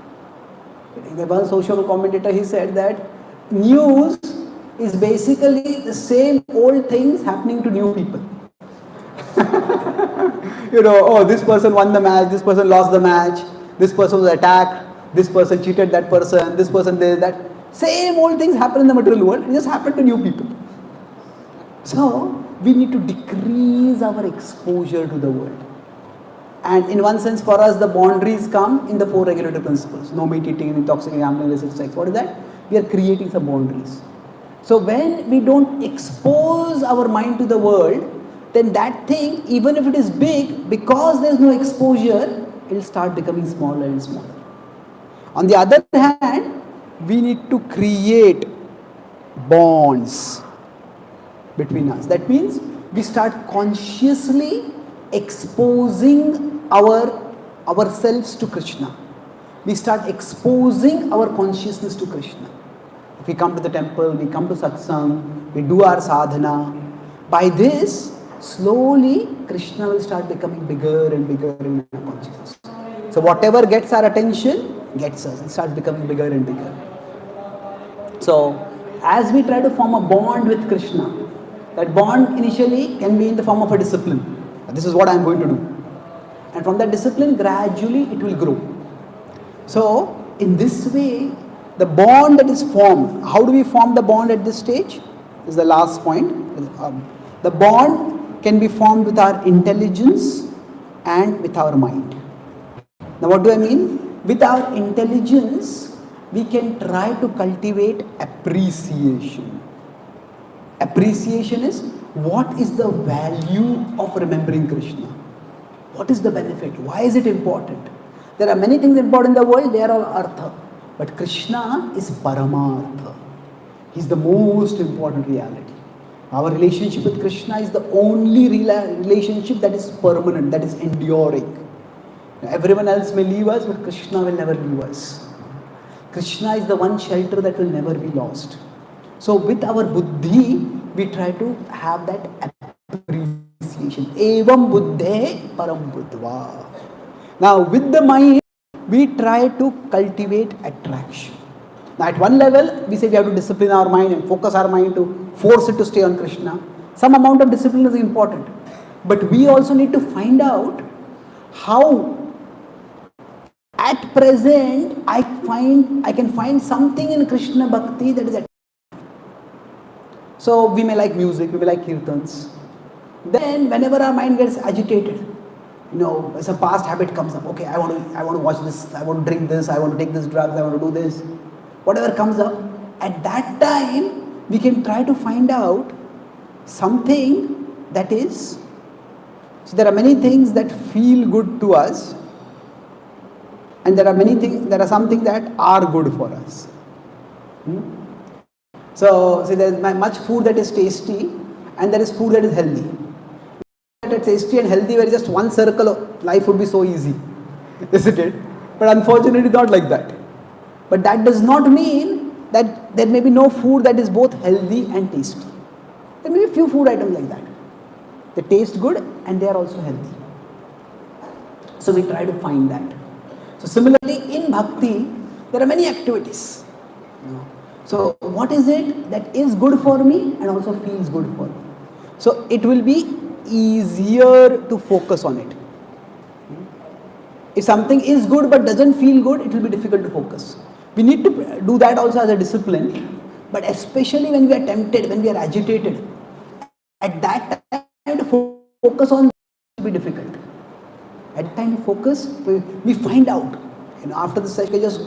The one social commentator, he said that news is basically the same old things happening to new people. Oh, this person won the match, this person lost the match, this person was attacked, this person cheated that person, this person did that. Same old things happen in the material world, it just happened to new people. So, we need to decrease our exposure to the world. And in one sense, for us, the boundaries come in the 4 regulative principles. No meat eating, intoxicating, gambling, illicit sex. What is that? We are creating some boundaries. So when we don't expose our mind to the world, then that thing, even if it is big, because there is no exposure, it will start becoming smaller and smaller. On the other hand, we need to create bonds between us. That means we start consciously exposing ourselves to Krishna. We start exposing our consciousness to Krishna. If we come to the temple, we come to satsang, we do our sadhana. By this, slowly Krishna will start becoming bigger and bigger in our consciousness. So whatever gets our attention, gets us. It starts becoming bigger and bigger. So as we try to form a bond with Krishna, that bond initially can be in the form of a discipline. This is what I am going to do. And from that discipline, gradually it will grow. So in this way, the bond that is formed, how do we form the bond at this stage? This is the last point. The bond can be formed with our intelligence and with our mind. Now what do I mean? With our intelligence, we can try to cultivate appreciation. Appreciation is, what is the value of remembering Krishna? What is the benefit? Why is it important? There are many things important in the world, they are all artha. But Krishna is paramartha. He is the most important reality. Our relationship with Krishna is the only relationship that is permanent, that is enduring. Now, everyone else may leave us, but Krishna will never leave us. Krishna is the one shelter that will never be lost. So with our buddhi, we try to have that appreciation. Evam buddhe param buddhva. Now with the mind, we try to cultivate attraction. Now at one level, we say we have to discipline our mind and focus our mind to force it to stay on Krishna. Some amount of discipline is important. But we also need to find out how at present I can find something in Krishna Bhakti that is attractive. So we may like music, we may like kirtans. Then whenever our mind gets agitated, as a past habit comes up, okay, I want to watch this, I want to drink this, I want to take this drugs, I want to do this. Whatever comes up, at that time, we can try to find out something that is, so there are many things that feel good to us, and there are some things that are good for us. So, see, there is much food that is tasty, and there is food that is healthy. That is tasty and healthy, where just one circle of life would be so easy, isn't it? But unfortunately, not like that. But that does not mean that there may be no food that is both healthy and tasty. There may be a few food items like that. They taste good and they are also healthy. So we try to find that. So similarly, in bhakti, there are many activities. So what is it that is good for me and also feels good for me? So it will be easier to focus on it. If something is good but doesn't feel good, it will be difficult to focus. We need to do that also as a discipline, but especially when we are tempted, when we are agitated, at that time to focus on will be difficult. At that time to focus, we find out. After the session, just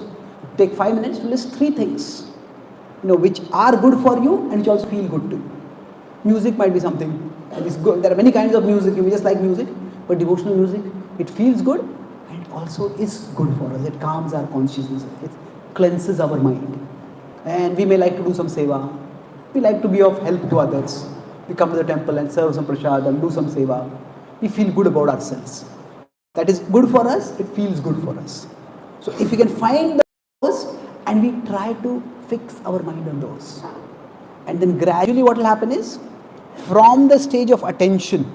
take 5 minutes to list 3 things, which are good for you and which also feel good to you. Music might be something that is good. There are many kinds of music. You may just like music, but devotional music, it feels good also is good for us. It calms our consciousness. It cleanses our mind. And we may like to do some seva. We like to be of help to others. We come to the temple and serve some prasadam, do some seva. We feel good about ourselves. That is good for us. It feels good for us. So if we can find those and we try to fix our mind on those. And then gradually what will happen is, from the stage of attention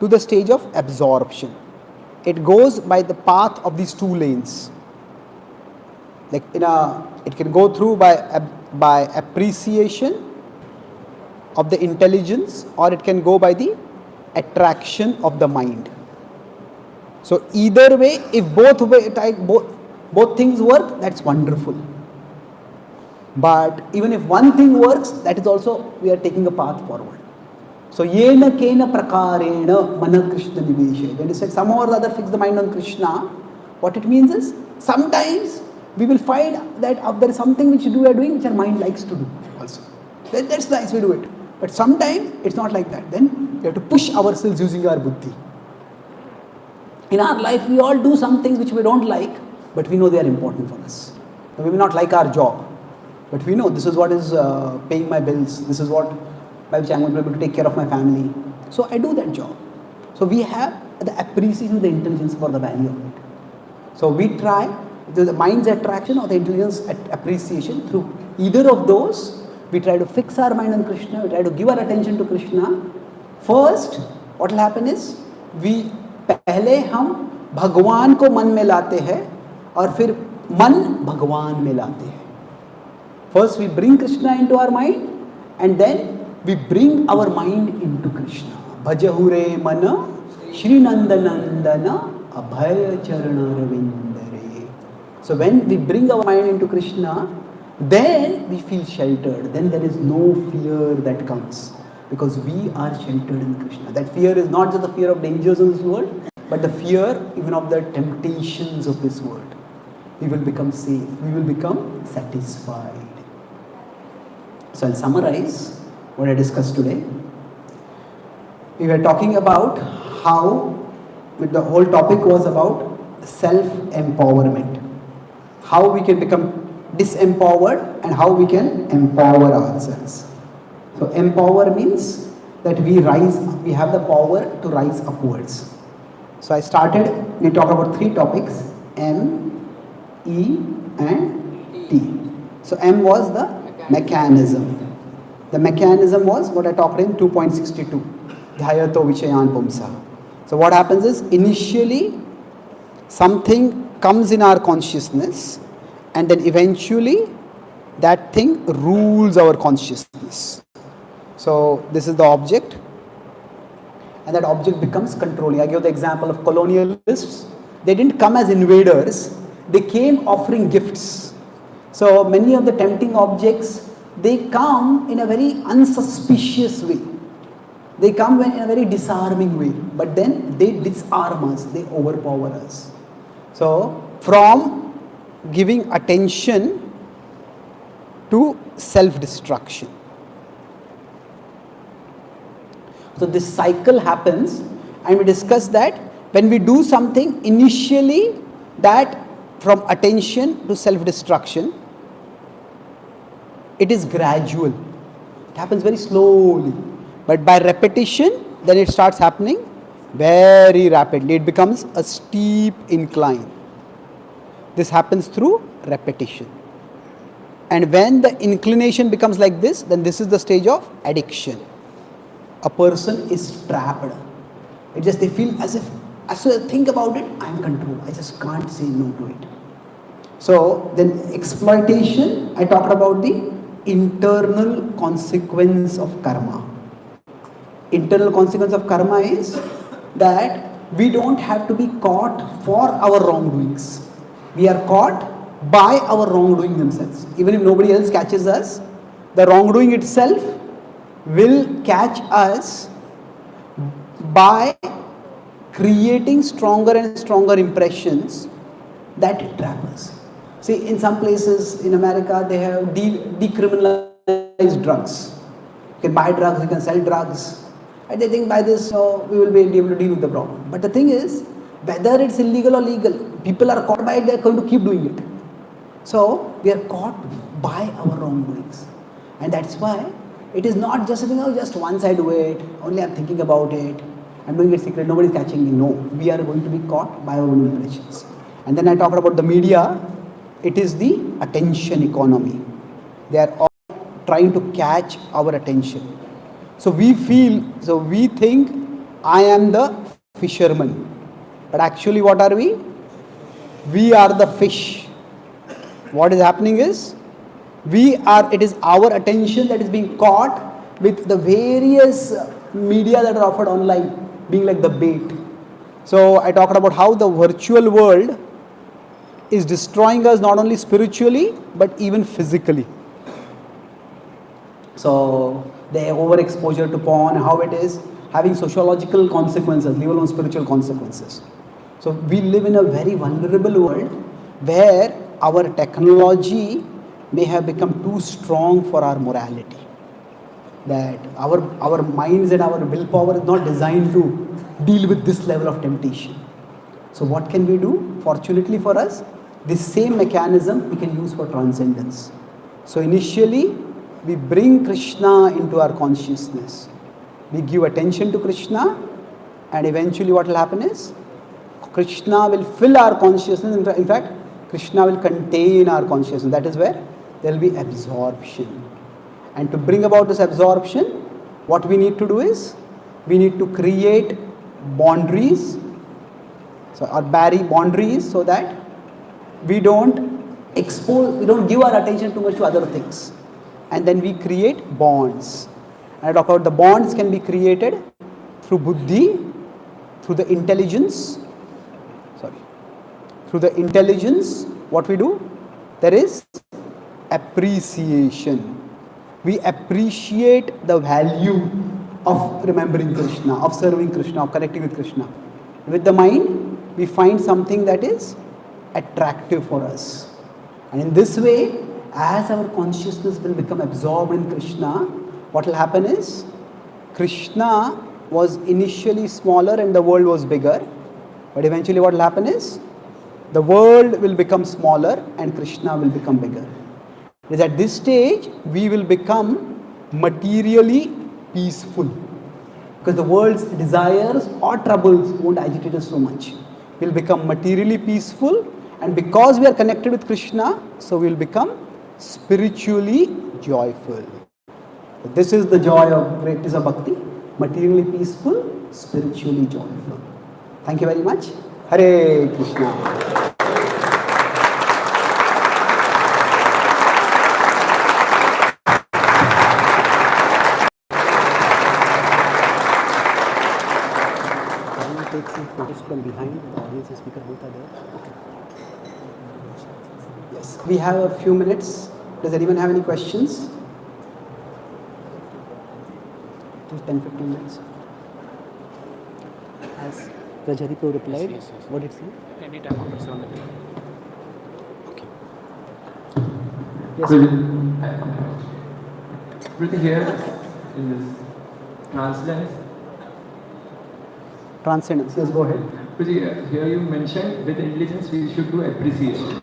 to the stage of absorption, it goes by the path of these two lanes. Like it can go through by appreciation of the intelligence, or it can go by the attraction of the mind. So either way, if both things work, that's wonderful. But even if one thing works, that is also, we are taking a path forward. So yena kena prakarena mana Krishna niveshe. When you said somehow or other fix the mind on Krishna, what it means is, sometimes we will find that there is something which we are doing which our mind likes to do also. That's nice, we do it. But sometimes it's not like that. Then we have to push ourselves using our buddhi. In our life, we all do some things which we don't like, but we know they are important for us. We may not like our job, but we know this is what is paying my bills. This is what by which I'm going to be able to take care of my family. So I do that job. So we have the appreciation of the intelligence for the value of it. So we try the mind's attraction or the intelligence appreciation through either of those. We try to fix our mind on Krishna. We try to give our attention to Krishna. First, what will happen is, पहले हम भगवान को मन में लाते हैं और फिर मन भगवान में लाते हैं. First we bring Krishna into our mind and then we bring our mind into Krishna. Bhajahure mana Shri Nandanandana Abhaya Charanarvindare. So when we bring our mind into Krishna, then we feel sheltered. Then there is no fear that comes, because we are sheltered in Krishna. That fear is not just the fear of dangers of this world, but the fear even of the temptations of this world. We will become safe. We will become satisfied. So I'll summarize what I discussed today. We were talking about how, the whole topic was about self-empowerment. How we can become disempowered and how we can empower ourselves. So empower means that we have the power to rise upwards. So we talked about 3 topics, M, E and T. So M was the mechanism. The mechanism was what I talked in 2.62, Dhyato Vichayan Pumsa. So what happens is, initially something comes in our consciousness and then eventually that thing rules our consciousness. So this is the object, and that object becomes controlling. I gave the example of colonialists. They didn't come as invaders, they came offering gifts. So many of the tempting objects, they come in a very unsuspicious way. They come in a very disarming way, but then they disarm us, they overpower us. So from giving attention to self-destruction. So this cycle happens, and we discussed that when we do something initially, that from attention to self-destruction, it is gradual. It happens very slowly. But by repetition, then it starts happening very rapidly. It becomes a steep incline. This happens through repetition. And when the inclination becomes like this, then this is the stage of addiction. A person is trapped. They feel as if I think about it, I am controlled. I just can't say no to it. So then exploitation, I talked about the internal consequence of karma. Internal consequence of karma is that we don't have to be caught for our wrongdoings. We are caught by our wrongdoing themselves. Even if nobody else catches us, the wrongdoing itself will catch us by creating stronger and stronger impressions that trap us. See, in some places in America, they have decriminalized drugs. You can buy drugs, you can sell drugs. And they think by this, we will be able to deal with the problem. But the thing is, Whether it's illegal or legal, people are caught by it, they are going to keep doing it. So we are caught by our wrongdoings. And that's why it is not just, just once I do it, only I'm thinking about it, I'm doing it secret, nobody's catching me. No, we are going to be caught by our own impressions. And then I talked about the media, it is the attention economy. They are all trying to catch our attention. So we think I am the fisherman. But actually what are we? We are the fish. What is happening is, it is our attention that is being caught with the various media that are offered online, being like the bait. So I talked about how the virtual world is destroying us not only spiritually, but even physically. So the overexposure to porn, how it is having sociological consequences, leave alone spiritual consequences. So we live in a very vulnerable world where our technology may have become too strong for our morality. That our minds and our willpower is not designed to deal with this level of temptation. So what can we do? Fortunately for us, this same mechanism we can use for transcendence. So initially, we bring Krishna into our consciousness. We give attention to Krishna, and eventually what will happen is, Krishna will fill our consciousness. In fact, Krishna will contain our consciousness. That is where there will be absorption. And to bring about this absorption, what we need to do is, we need to create boundaries, boundaries, so that we don't give our attention too much to other things. And then we create bonds. And I talk about the bonds can be created through buddhi, through the intelligence. Through the intelligence, what we do? There is appreciation. We appreciate the value of remembering Krishna, of serving Krishna, of connecting with Krishna. With the mind, we find something that is attractive for us. And in this way, as our consciousness will become absorbed in Krishna, what will happen is, Krishna was initially smaller and the world was bigger. But eventually what will happen is, the world will become smaller and Krishna will become bigger. It is at this stage we will become materially peaceful, because the world's desires or troubles won't agitate us so much. We will become materially peaceful, and because we are connected with Krishna, so we will become spiritually joyful. This is the joy of greatness of bhakti, materially peaceful, spiritually joyful. Thank you very much. Hare Krishna. Take some photos from behind, the audience and speaker both are there. Yes, we have a few minutes. Does anyone have any questions? Just 10-15 minutes. As Rajaripo replied, yes. What did he say? Anytime after 7 o'clock. Okay. Yes. Pretty here in this transcendence. Transcendence, yes, go ahead. Here you mentioned with intelligence we should do appreciation.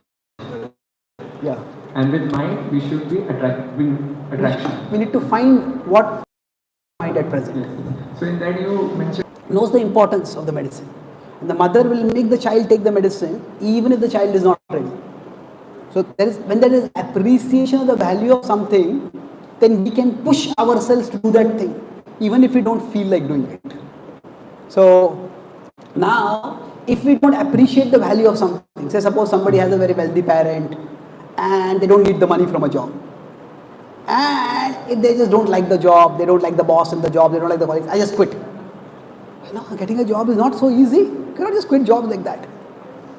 Yeah. And with mind we should be attraction. We need to find what mind at present. So in that you mentioned, knows the importance of the medicine. And the mother will make the child take the medicine even if the child is not ready. So when there is appreciation of the value of something, then we can push ourselves to do that thing even if we don't feel like doing it. So now, if we don't appreciate the value of something, say suppose somebody has a very wealthy parent and they don't need the money from a job, and if they just don't like the job, they don't like the boss in the job, they don't like the colleagues, I just quit. No, getting a job is not so easy. You cannot just quit jobs like that.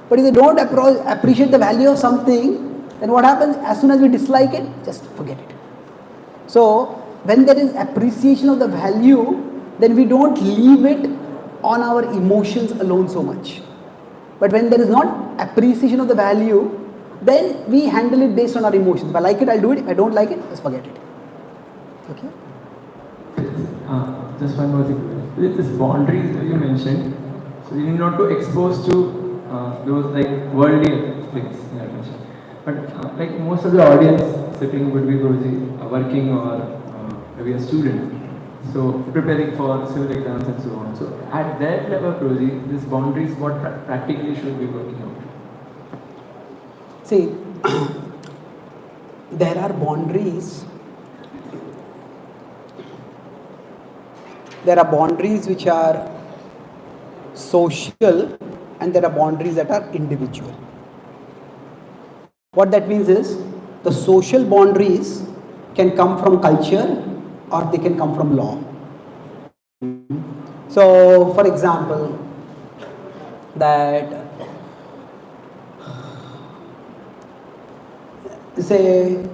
But if they don't appreciate the value of something, then what happens? As soon as we dislike it, just forget it. So when there is appreciation of the value, then we don't leave it on our emotions alone so much. But when there is not appreciation of the value, then we handle it based on our emotions. If I like it, I'll do it. If I don't like it, just forget it. Okay? just one more thing. With this boundaries that you mentioned, So you need not to expose to those like worldly things. But like most of the audience sitting would be Guruji, working or maybe a student. So preparing for civil exams and so on. So at that level, Guruji, these boundaries, what practically should be working out? See, there are boundaries. There are boundaries which are social and there are boundaries that are individual. What that means is the social boundaries can come from culture or they can come from law. So, for example, that say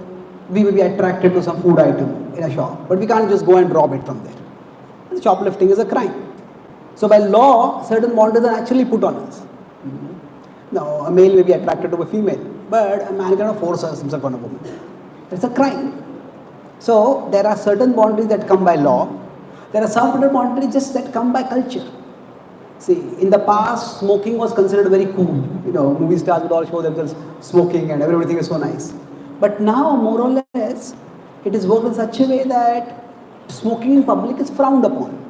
we may be attracted to some food item in a shop, but we can't just go and rob it from there. Shoplifting is a crime. So by law, certain boundaries are actually put on us. Now, a male may be attracted to a female, but a man cannot force himself on a woman. It's a crime. So there are certain boundaries that come by law. There are some other boundaries just that come by culture. See, in the past, smoking was considered very cool. Movie stars would all show themselves smoking and everything is so nice. But now, more or less, it is worked in such a way that smoking in public is frowned upon.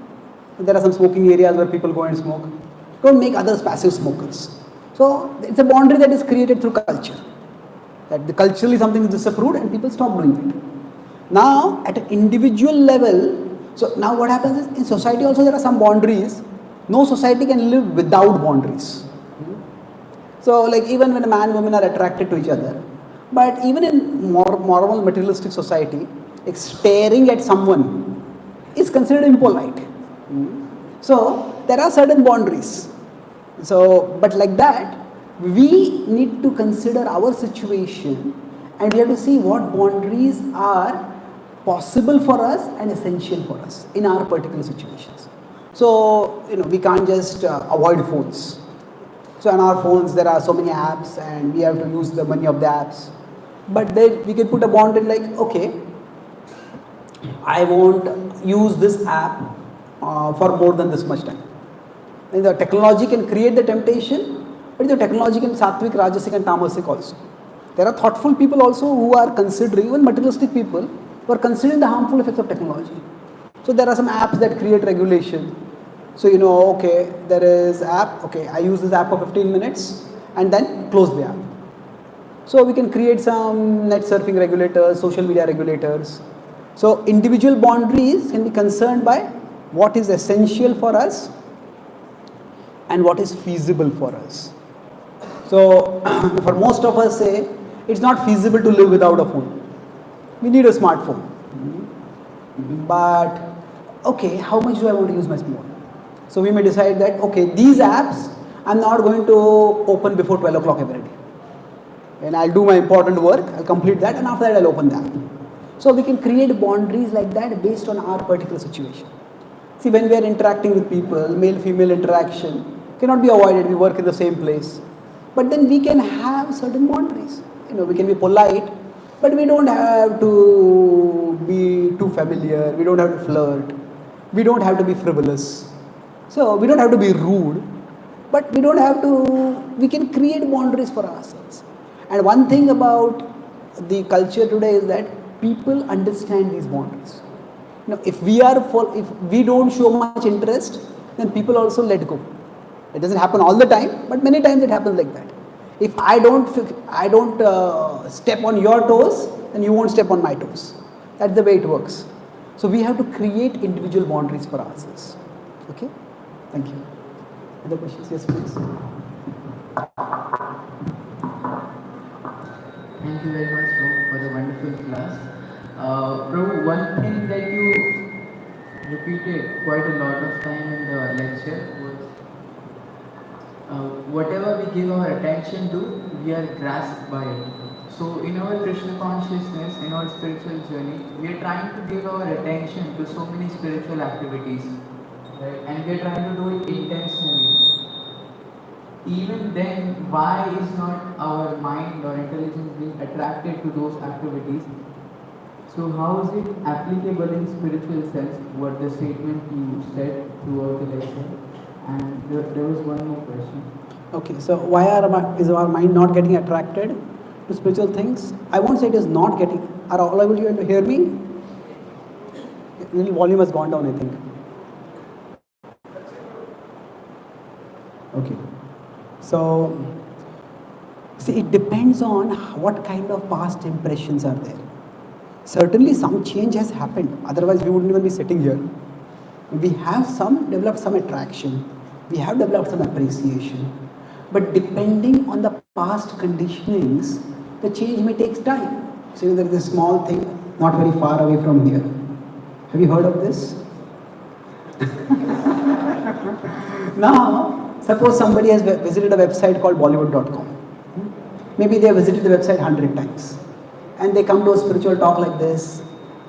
There are some smoking areas where people go and smoke. Don't make others passive smokers. So it's a boundary that is created through culture. That culturally something is disapproved and people stop doing it. Now at an individual level, so now what happens is in society also there are some boundaries. No society can live without boundaries. So like even when a man and woman are attracted to each other, but even in moral materialistic society, like staring at someone is considered impolite. So there are certain boundaries. So, but like that, we need to consider our situation and we have to see what boundaries are possible for us and essential for us in our particular situations. So, we can't just avoid phones. So on our phones there are so many apps and we have to use the money of the apps. But then we can put a boundary like, okay, I won't use this app for more than this much time. And the technology can create the temptation, but the technology can sattvic, rajasic and tamasic also. There are thoughtful people also who are considering, even materialistic people, who are considering the harmful effects of technology. So there are some apps that create regulation. So okay, there is app, okay, I use this app for 15 minutes and then close the app. So we can create some net surfing regulators, social media regulators. So individual boundaries can be concerned by what is essential for us and what is feasible for us. So for most of us say, it's not feasible to live without a phone. We need a smartphone. But okay, how much do I want to use my phone? So we may decide that, okay, these apps I'm not going to open before 12 o'clock every day. And I'll do my important work, I'll complete that, and after that I'll open the app. So we can create boundaries like that based on our particular situation. See, when we are interacting with people, male-female interaction cannot be avoided, we work in the same place. But then we can have certain boundaries. We can be polite, but we don't have to be too familiar, we don't have to flirt, we don't have to be frivolous. So we don't have to be rude, but we can create boundaries for ourselves. And one thing about the culture today is that people understand these boundaries. If we don't show much interest, then people also let go. It doesn't happen all the time, but many times it happens like that. If I don't step on your toes, then you won't step on my toes. That's the way it works. So we have to create individual boundaries for ourselves. Okay? Thank you. Other questions? Yes, please. Thank you very much, Prabhu, for the wonderful class. Prabhu, one thing that you repeated quite a lot of time in the lecture was whatever we give our attention to, we are grasped by it. So in our Krishna consciousness, in our spiritual journey, we are trying to give our attention to so many spiritual activities, right? And we are trying to do it intentionally. Even then, why is not our mind or intelligence being attracted to those activities? So how is it applicable in spiritual sense, what the statement you said throughout the lecture? And there was one more question. Okay, so why is our mind not getting attracted to spiritual things? I won't say it is not getting. Are all of you able to hear me? Little volume has gone down, I think. Okay. So, see, it depends on what kind of past impressions are there. Certainly some change has happened, otherwise we wouldn't even be sitting here. We have developed some attraction, we have developed some appreciation, but depending on the past conditionings, the change may take time. So there is a small thing not very far away from here. Have you heard of this? Now, suppose somebody has visited a website called Bollywood.com. Maybe they have visited the website 100 times. And they come to a spiritual talk like this,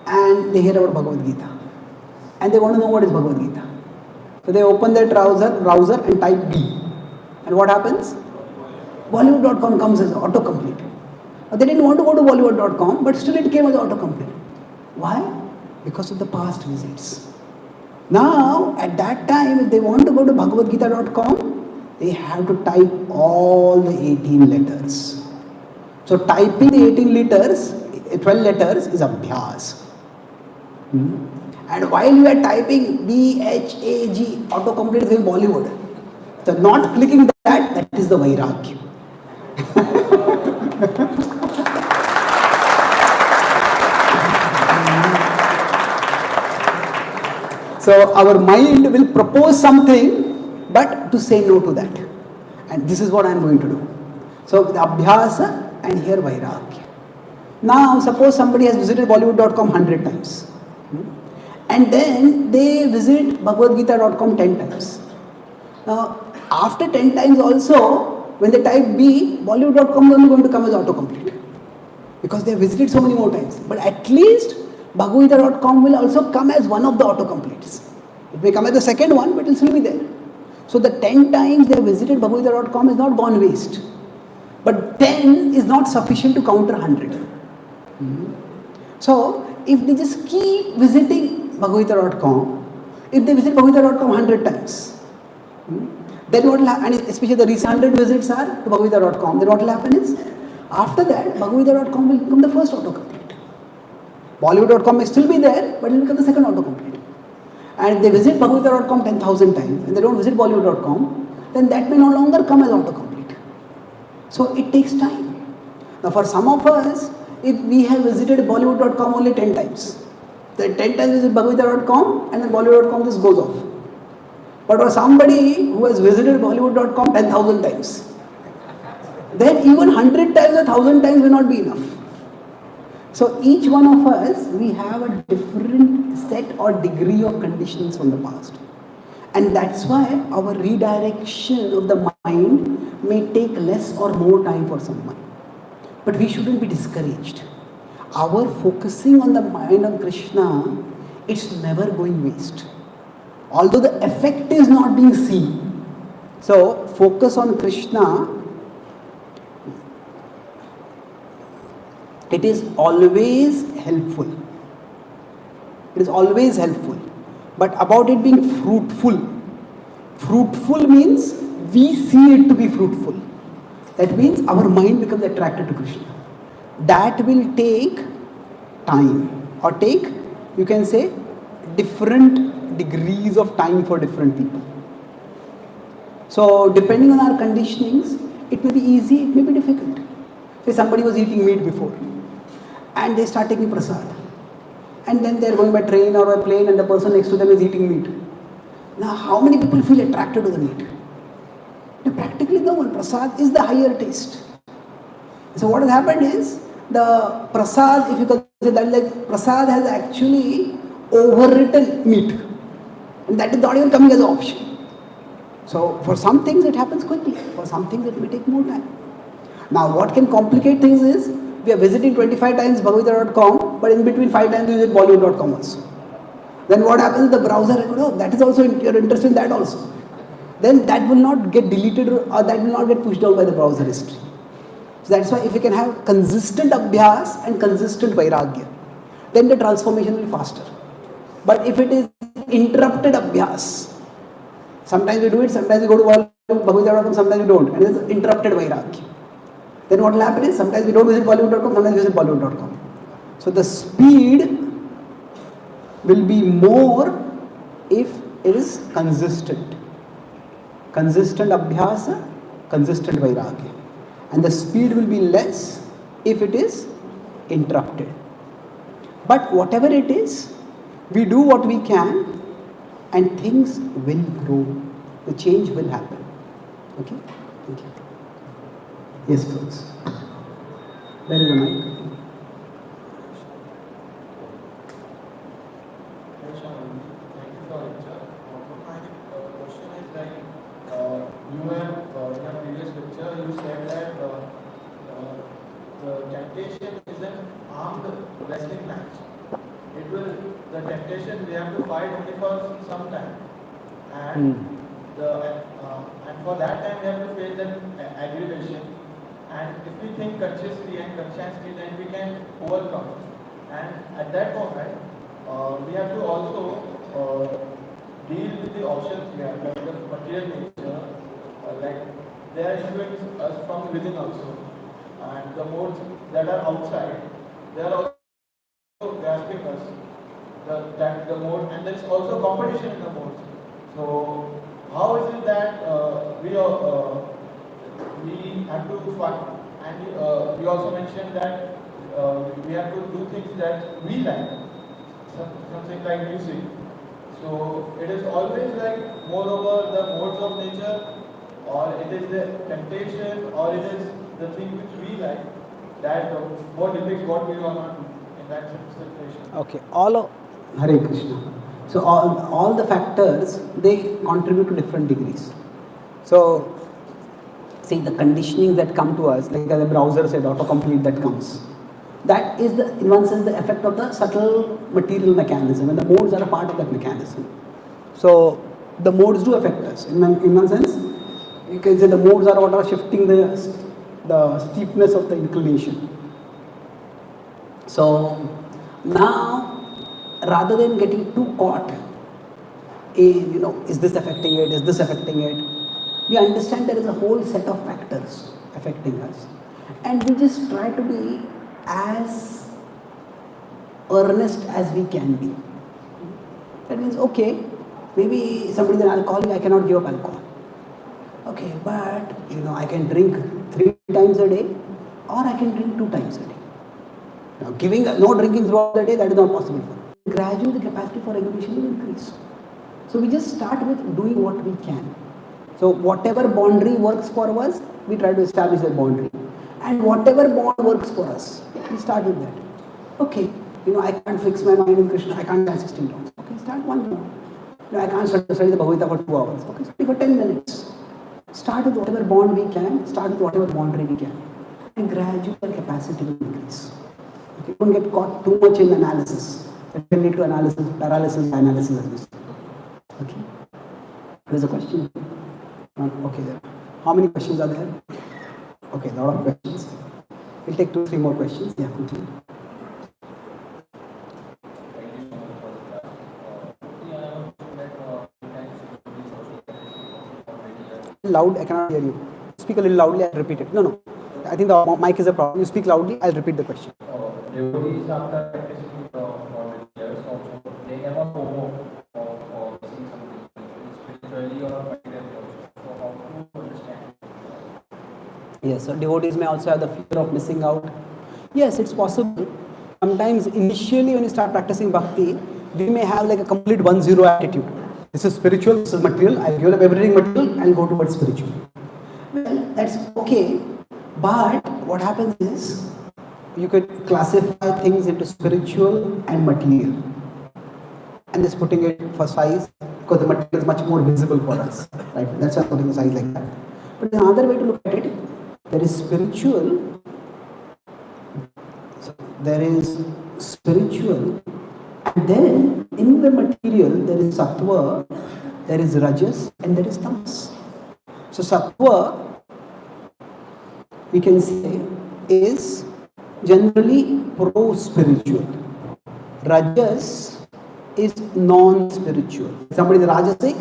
and they hear about Bhagavad Gita. And they want to know what is Bhagavad Gita. So they open their browser and type B. And what happens? Bollywood.com comes as autocomplete. They didn't want to go to Bollywood.com, but still it came as autocomplete. Why? Because of the past visits. Now, at that time, if they want to go to BhagavadGita.com, they have to type all the 18 letters. So typing the 12 letters is abhyas. And while you are typing BHAG, autocomplete is in Bollywood. So not clicking that is the vairagya. So our mind will propose something, but to say no to that. And this is what I am going to do. So the abhyasa and here vairagya. Now suppose somebody has visited Bollywood.com 100 times. And then they visit BhagavadGita.com 10 times. Now after 10 times also, when they type B, Bollywood.com is only going to come as autocomplete. Because they have visited so many more times. But at least BhagavadGita.com will also come as one of the autocompletes. It may come as the second one, but it will still be there. So the 10 times they have visited BhagavadGita.com is not gone waste. But 10 is not sufficient to counter 100. So if they just keep visiting BhagavadGita.com, if they visit BhagavadGita.com 100 times, then what will happen, and especially the recent 100 visits are to BhagavadGita.com, then what will happen is, after that, BhagavadGita.com will become the first autocomplete. Bollywood.com may still be there, but it will become the second autocomplete. And if they visit Bhagavad.com 10,000 times and they don't visit Bollywood.com, then that may no longer come as autocomplete. So it takes time. Now for some of us, if we have visited Bollywood.com only 10 times, then 10 times visit Bhagavad.com and then Bollywood.com just goes off. But for somebody who has visited Bollywood.com 10,000 times, then even 100 times or 1,000 times will not be enough. So each one of us, we have a different set or degree of conditionings from the past. And that's why our redirection of the mind may take less or more time for someone. But we shouldn't be discouraged. Our focusing on the mind on Krishna, it's never going waste. Although the effect is not being seen. So focus on Krishna, it is always helpful. It is always helpful. But about it being fruitful. Fruitful means we see it to be fruitful. That means our mind becomes attracted to Krishna. That will take time. Or take, you can say, different degrees of time for different people. So depending on our conditionings, it may be easy, it may be difficult. Say somebody was eating meat before, and they start taking prasad. And then they are going by train or by plane and the person next to them is eating meat. Now how many people feel attracted to the meat? Now, practically no one. Prasad is the higher taste. So what has happened is, the prasad, if you consider that, like prasad has actually overwritten meat. And that is not even coming as an option. So for some things it happens quickly, for some things it may take more time. Now what can complicate things is, we are visiting 25 times Bhagavad.com, but in between 5 times we visit Bollywood.com also. Then what happens, the browser, oh, that is also, you're interested in that also. Then that will not get deleted or that will not get pushed down by the browser history. So that's why if you can have consistent abhyas and consistent vairagya, then the transformation will be faster. But if it is interrupted abhyas, Sometimes we do it, sometimes we go to Bhagavad.com, sometimes we don't. And it's interrupted Vairagya. Then what will happen is, sometimes we don't visit Bollywood.com, sometimes we visit Bollywood.com. So the speed will be more if it is consistent. Consistent abhyasa, consistent Vairagya. And the speed will be less if it is interrupted. But whatever it is, we do what we can and things will grow. The change will happen. Okay? Thank you. Yes, please. There is a mic. Thank you for lecture. My question is like, you have in a previous lecture you said that the temptation is an armed wrestling match. The temptation we have to fight only for some time, and and for that time we have to face that aggravation. And if we think consciously and conscientiously, then we can overcome. And at that moment, we have to also deal with the options we have, like the material nature, like they are influencing us from within also, and the modes that are outside, they are also grasping us. The mode, and there is also competition in the modes. So how is it that we have to fight? And you also mentioned that we have to do things that we like, something like music. So it is always like moreover the modes of nature, or it is the temptation, or it is the thing which we like that more depicts what we want to do in that situation. Okay, Hare Krishna. So all the factors, they contribute to different degrees. So see, the conditioning that come to us, like the browser said, autocomplete that comes, that is in one sense the effect of the subtle material mechanism, and the modes are a part of that mechanism. So the modes do affect us. In one sense, you can say the modes are what are shifting the steepness of the inclination. So now, rather than getting too caught in, is this affecting it, is this affecting it, we understand there is a whole set of factors affecting us, and we just try to be as earnest as we can be. That means, okay, maybe somebody is an alcoholic, I cannot give up alcohol. Okay, but I can drink 3 times a day, or I can drink 2 times a day. Now, no drinking throughout the day, that is not possible for me. Gradually the capacity for regulation will increase. So we just start with doing what we can. So whatever boundary works for us, we try to establish that boundary. And whatever bond works for us, we start with that. Okay, I can't fix my mind in Krishna, I can't dance 16 rounds. Okay, start 1 round. I can't study the Bhagavad Gita for 2 hours. Okay, study for 10 minutes. Start with whatever bond we can, start with whatever boundary we can. And gradually our capacity will increase. Okay, don't get caught too much in analysis. That can lead to paralysis, analysis. Okay. There's a question. Okay, there. How many questions are there? Okay, a lot of questions. We'll take 2-3 more questions. Yeah, continue. Loud, I cannot hear you. Speak a little loudly, I'll repeat it. No. I think the mic is a problem. You speak loudly, I'll repeat the question. Devotees after practicing for years also, they have a FOMO of seeing something spiritually or materially also. So how to understand? Yes, so devotees may also have the fear of missing out. Yes, it's possible. Sometimes initially when you start practicing bhakti, we may have like a complete 1-0 attitude. This is spiritual, this is material, I'll give up everything material and go towards spiritual. Well, that's okay, but what happens is, you could classify things into spiritual and material. And just putting it for size, because the material is much more visible for us. Right? That's why I'm putting the size like that. But there's another way to look at it. There is spiritual, and then in the material there is sattva, there is rajas, and there is tamas. So sattva, we can say, is generally pro-spiritual. Rajas is non-spiritual. Somebody is rajasic,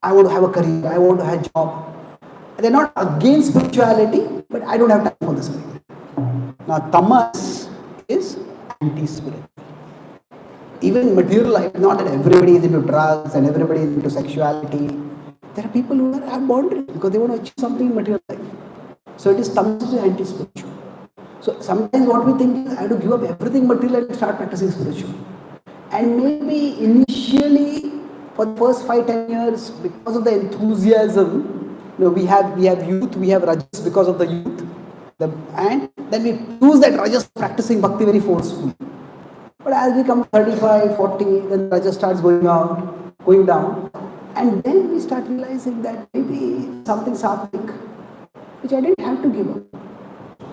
I want to have a career, I want to have a job. They're not against spirituality, but I don't have time for this. Now, tamas is anti-spiritual. Even in material life, not that everybody is into drugs and everybody is into sexuality. There are people who have boundaries because they want to achieve something in material life. So it is tamas is anti-spiritual. So sometimes what we think is I have to give up everything material and start practicing spiritual. And maybe initially for the first 5-10 years, because of the enthusiasm, we have youth, we have rajas because of the youth, and then we use that rajas practicing bhakti very forcefully. But as we come 35, 40, then rajas starts going down, and then we start realizing that maybe something sattvic, which I didn't have to give up.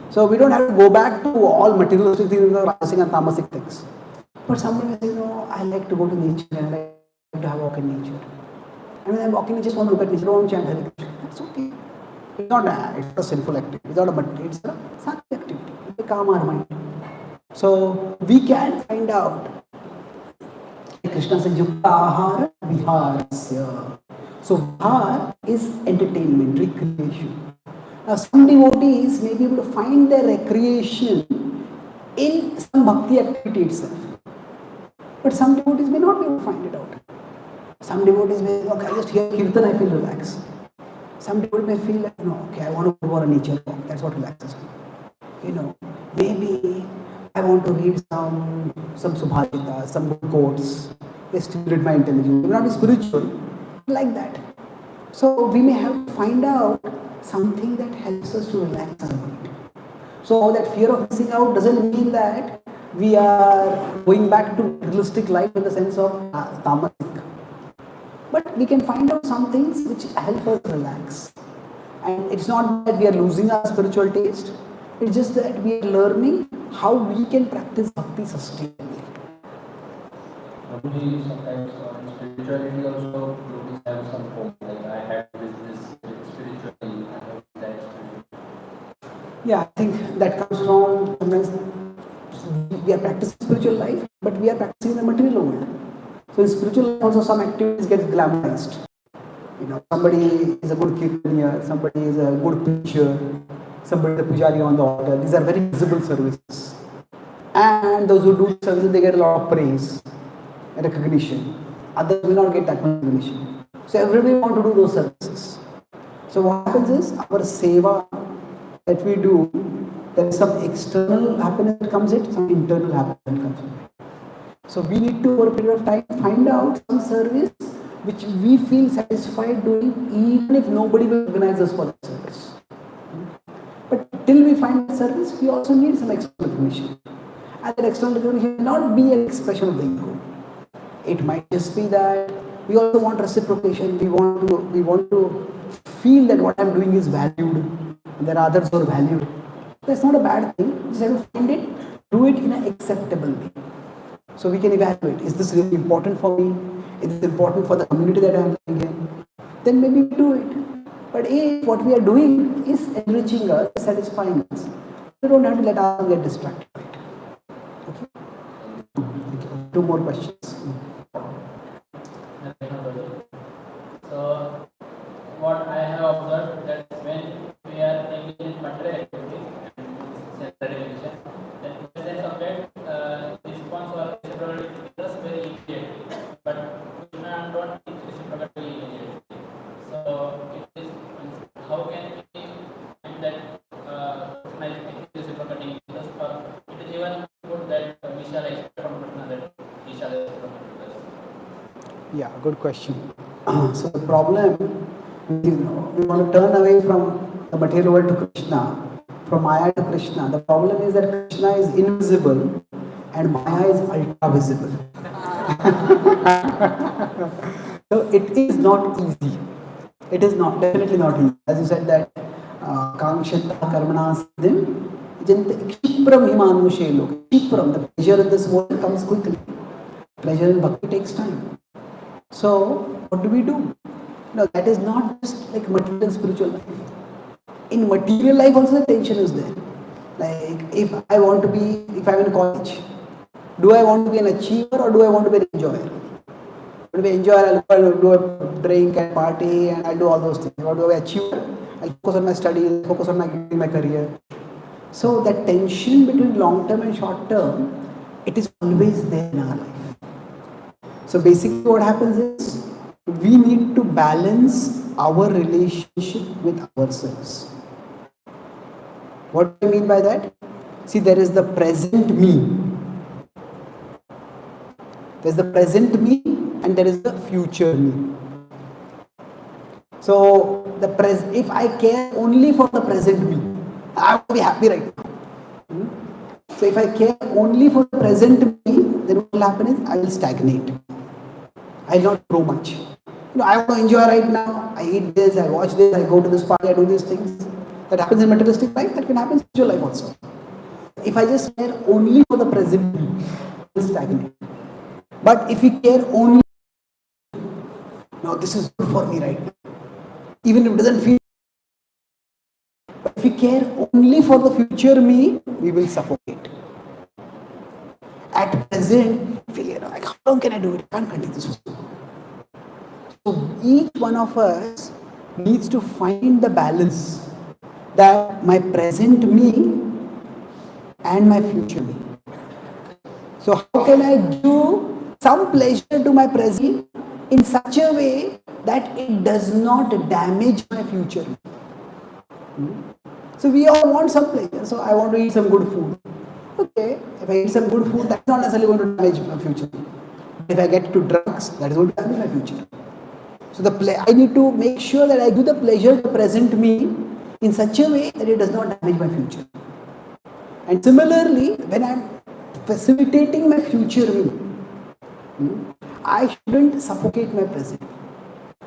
So we don't have to go back to all materialistic things, rajasic and tamasic things. But somebody will say, no, I like to go to nature and I like to have a walk in nature. And when I'm walking, I just want to look at nature, I don't want to chant Hare Krishna. That's okay. It's not a sinful activity. It's not it's a sattvic activity. It will calm our mind. So we can find out. Krishna says, Yukta Ahara Viharasya. So Vihar is entertainment, recreation. Now some devotees may be able to find their recreation in some bhakti activity itself. But some devotees may not be able to find it out. Some devotees may say, okay, I just hear kirtan, I feel relaxed. Some devotees may feel like, no, okay, I want to go for a nature walk. That's what relaxes me. Maybe I want to read some subhajita, some good quotes. They stimulate my intelligence. It may not be spiritual, like that. So we may have to find out something that helps us to relax our mind. So that fear of missing out doesn't mean that we are going back to realistic life in the sense of tamasic. But we can find out some things which help us relax. And it's not that we are losing our spiritual taste. It's just that we are learning how we can practice bhakti sustainably. Probably sometimes in spirituality also devotees have some hope. Like I have this spiritually, I have that spiritually. Yeah, I think that comes from sometimes we are practicing spiritual life, but we are practicing in the material world. So in spiritual life also some activities get glamorized. Somebody is a good kirtaniya, somebody is a good preacher, somebody is a pujari on the altar. These are very visible services. And those who do services, they get a lot of praise, recognition. Others will not get that much recognition. So everybody wants to do those services. So what happens is our seva that we do, there is some external happiness that comes in, some internal happiness that comes in. So we need to, over a period of time, find out some service which we feel satisfied doing, even if nobody will recognize us for that service. But till we find that service, we also need some external recognition. And that external recognition may not be an expression of the ego. It might just be that we also want reciprocation. We want to feel that what I'm doing is valued. And there are others who are valued. That's not a bad thing. You just have to find it, do it in an acceptable way. So we can evaluate, is this really important for me? Is this important for the community that I am living in? Then maybe we do it. But if what we are doing is enriching us, satisfying us, we don't have to let ourselves get distracted. Okay? Okay. 2 more questions. So what I have observed that when we are engaged in material activities and self-realization, then in the sense of that response or reciprocity is very immediately, but we don't think reciprocity immediately. So it is, how can we find that reciprocity in us, or it is even good that we shall expect from another, we shall reciprocate. Yeah, good question. So the problem, we want to turn away from the material world to Krishna, from Maya to Krishna. The problem is that Krishna is invisible and Maya is ultra visible. So it is not easy. It is not, definitely not easy. As you said that, Kamshita Karmana Siddhim, Kshipram Himanushe Lok. Kshipram, the pleasure in this world comes quickly. Pleasure in bhakti takes time. So, what do we do? No, that is not just like material and spiritual life. In material life also the tension is there. Like, if I'm in college, do I want to be an achiever or do I want to be an enjoyer? To be an enjoyer, I'll do drink and party and I'll do all those things. What do I achieve? I'll focus on my studies, focus on my career. So that tension between long term and short term, it is always there in our life. So basically what happens is, we need to balance our relationship with ourselves. What do I mean by that? See, there is the present me. There's the present me and there is the future me. So if I care only for the present me, I will be happy right now. So if I care only for the present me, then what will happen is I will stagnate. I will not grow much. I want to enjoy right now. I eat this, I watch this, I go to this party, I do these things. That happens in materialistic life, that can happen in spiritual life also. If I just care only for the present me, I will stagnate. But if we care only, no, this is good for me right now, even if it doesn't feel. But if we care only for the future me, we will suffocate. At present, feel, like, how long can I do it? I can't continue this. So each one of us needs to find the balance that my present me and my future me. So how can I give some pleasure to my present in such a way that it does not damage my future? So we all want some pleasure. So I want to eat some good food. Okay, if I eat some good food, that's not necessarily going to damage my future. If I get to drugs, that is going to damage my future. So I need to make sure that I give the pleasure to present me in such a way that it does not damage my future. And similarly, when I am facilitating my future me, I shouldn't suffocate my present.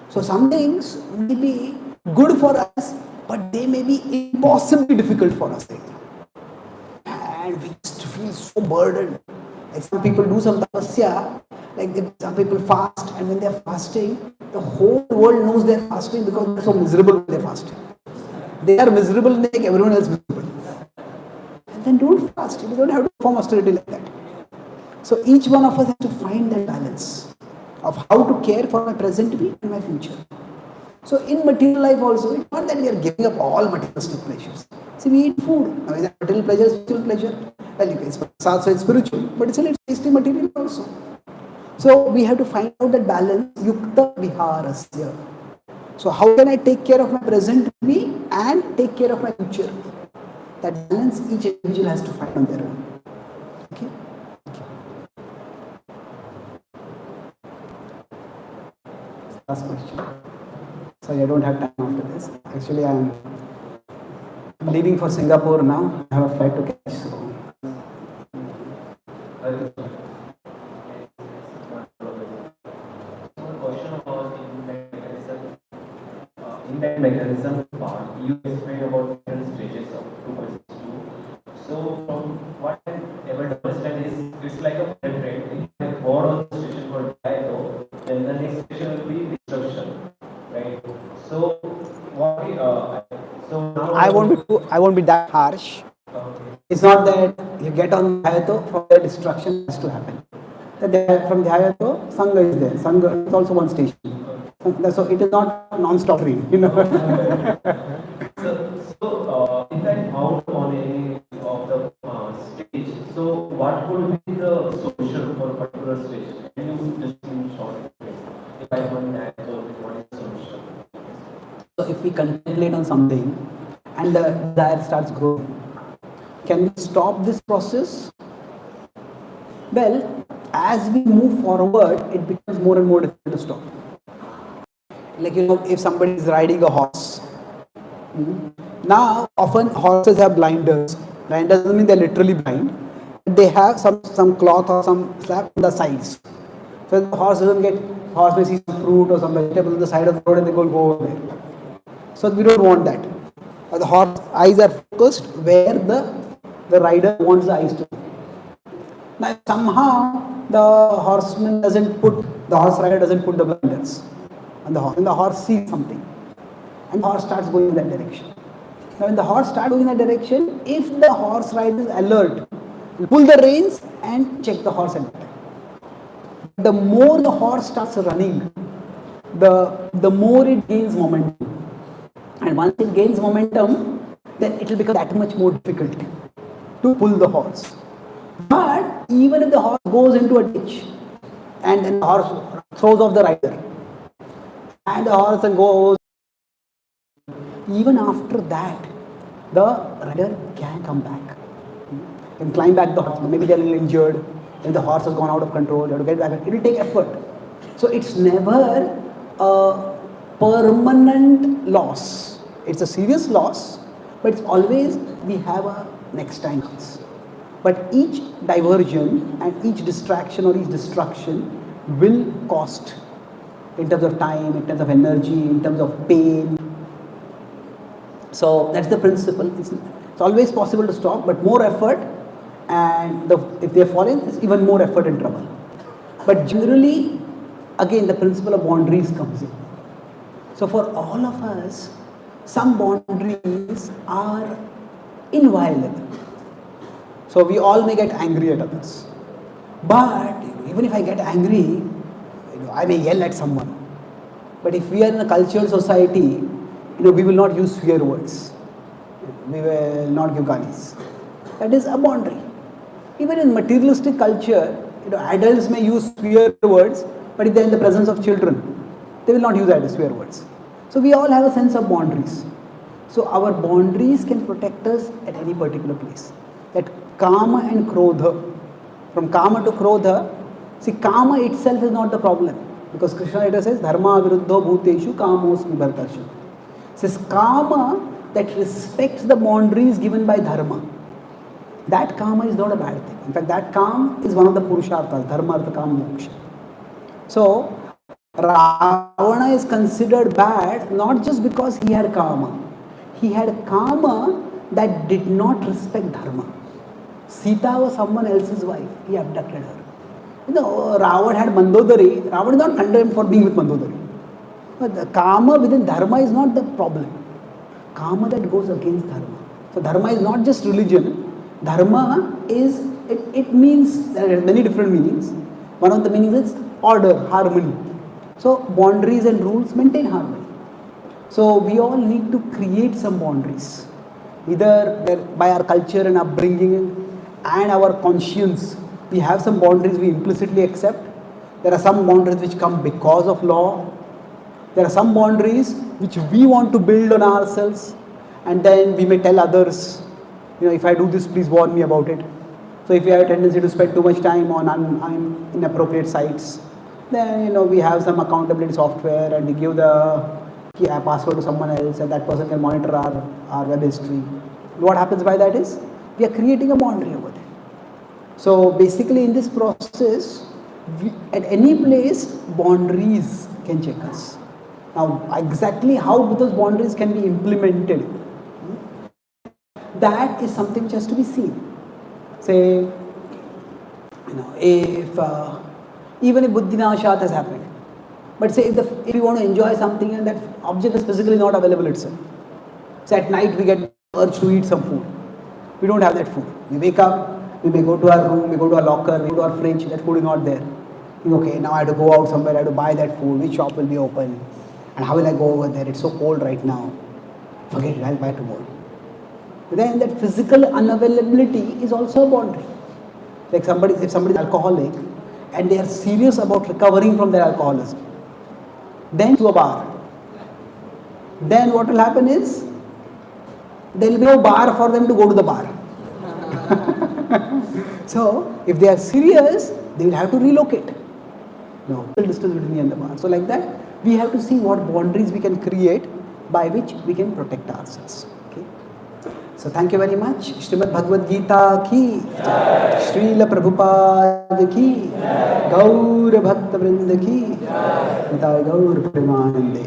So some things may be good for us, but they may be impossibly difficult for us. And we just feel so burdened. Like some people do some tapasya, some people fast, and when they are fasting, the whole world knows they are fasting because they are so miserable when they are fasting. They are miserable and they make everyone else miserable. And then don't fast. You don't have to perform austerity like that. So each one of us has to find that balance of how to care for my present me and my future. So in material life also, it's not that we are giving up all materialistic pleasures. See, we eat food. Now, is that material pleasure, spiritual pleasure? Well, it's spiritual, but it's tasty material also. So we have to find out that balance, yukta viharasya. So how can I take care of my present me and take care of my future? That balance each individual has to find on their own. Okay? Last question. Sorry, I don't have time after this. Actually, I'm leaving for Singapore now. I have a flight to catch. So. In that mechanism part, you explained about different stages of purposelessness. So from what I able to understand is, it's like a trend. If I go on the station for diet, then the next station will be destruction, right? So what? So now I won't be that harsh. Okay. It's not that you get on Dhyato, from there destruction has to happen. From Dhyato, Sangha is there. Sangha is also one station. So it is not non-stop reading, So if I out on any of the stage, so what would be the solution for a particular stage? Can you just in short, if I want that, so what is the solution? So if we contemplate on something and the desire starts growing, can we stop this process? Well, as we move forward, it becomes more and more difficult to stop. Like, if somebody is riding a horse, now often horses have blinders. Blinders doesn't mean they're literally blind. They have some cloth or some slab on the sides. So the horse may see some fruit or some vegetable on the side of the road and they go over there. So we don't want that. The horse eyes are focused where the rider wants the eyes to be. Now somehow the horse rider doesn't put the blinders on the horse, and the horse sees something, and the horse starts going in that direction. Now when the horse starts going in that direction, if the horse rider is alert, you pull the reins and check the horse at that time. The more the horse starts running, the more it gains momentum. And once it gains momentum, then it will become that much more difficult to pull the horse. But even if the horse goes into a ditch and then the horse throws off the rider and the horse goes, even after that, the rider can come back. Can climb back the horse. Maybe they're a little injured. If the horse has gone out of control, you have to get back. It will take effort. So it's never a permanent loss. It's a serious loss, but it's always we have a next time. But each diversion and each distraction or each destruction will cost in terms of time, in terms of energy, in terms of pain. So that's the principle. It's always possible to stop, but more effort, and if they fall in, it's even more effort and trouble. But generally, again, the principle of boundaries comes in. So for all of us, some boundaries are inviolable. So we all may get angry at others. But even if I get angry, I may yell at someone. But if we are in a cultured society, we will not use swear words. We will not give galis. That is a boundary. Even in materialistic culture, adults may use swear words, but if they are in the presence of children, they will not use that as swear words. So we all have a sense of boundaries. So our boundaries can protect us at any particular place. That kama and krodha, from kama to krodha, see, kama itself is not the problem. Because Krishna later says, dharma viruddho bhuteshu kamosmi bhartashu. Says kama that respects the boundaries given by dharma. That kama is not a bad thing. In fact, that kama is one of the purusharthas, dharma, artha, kama, moksha. So, Ravana is considered bad not just because he had kama. He had kama that did not respect dharma. Sita was someone else's wife. He abducted her. Ravana had Mandodari. Ravana is not condemned for being with Mandodari. But the kama within dharma is not the problem. Kama that goes against dharma. So dharma is not just religion. Dharma is, it means, there are many different meanings. One of the meanings is order, harmony. So boundaries and rules maintain harmony. So we all need to create some boundaries. Either by our culture and upbringing and our conscience, we have some boundaries we implicitly accept. There are some boundaries which come because of law. There are some boundaries which we want to build on ourselves, and then we may tell others, if I do this, please warn me about it. So if we have a tendency to spend too much time on inappropriate sites, then we have some accountability software and we give the password to someone else, and that person can monitor our web history. What happens by that is we are creating a boundary over there. So basically in this process, at any place, boundaries can check us. Now exactly how those boundaries can be implemented, that is something which has to be seen. Say, if even if buddhinashat has happened, but say if we want to enjoy something and that object is physically not available itself. Say at night we get urge to eat some food. We don't have that food. We wake up, we may go to our room, we go to our locker, we go to our fridge, that food is not there. Okay, now I have to go out somewhere, I have to buy that food, which shop will be open, and how will I go over there? It's so cold right now. Forget it, I'll buy tomorrow. Then that physical unavailability is also a boundary. Like if somebody is alcoholic and they are serious about recovering from their alcoholism, then to a bar. Then what will happen is, there will be no bar for them to go to the bar. So, if they are serious, they will have to relocate. No, distance between me and the bar. So like that, we have to see what boundaries we can create by which we can protect ourselves. Okay. So thank you very much. Srimad Bhagavad Gita ki, Srila Prabhupada ki, Gaur Bhakta Vrinda ki, Gaur Premanande.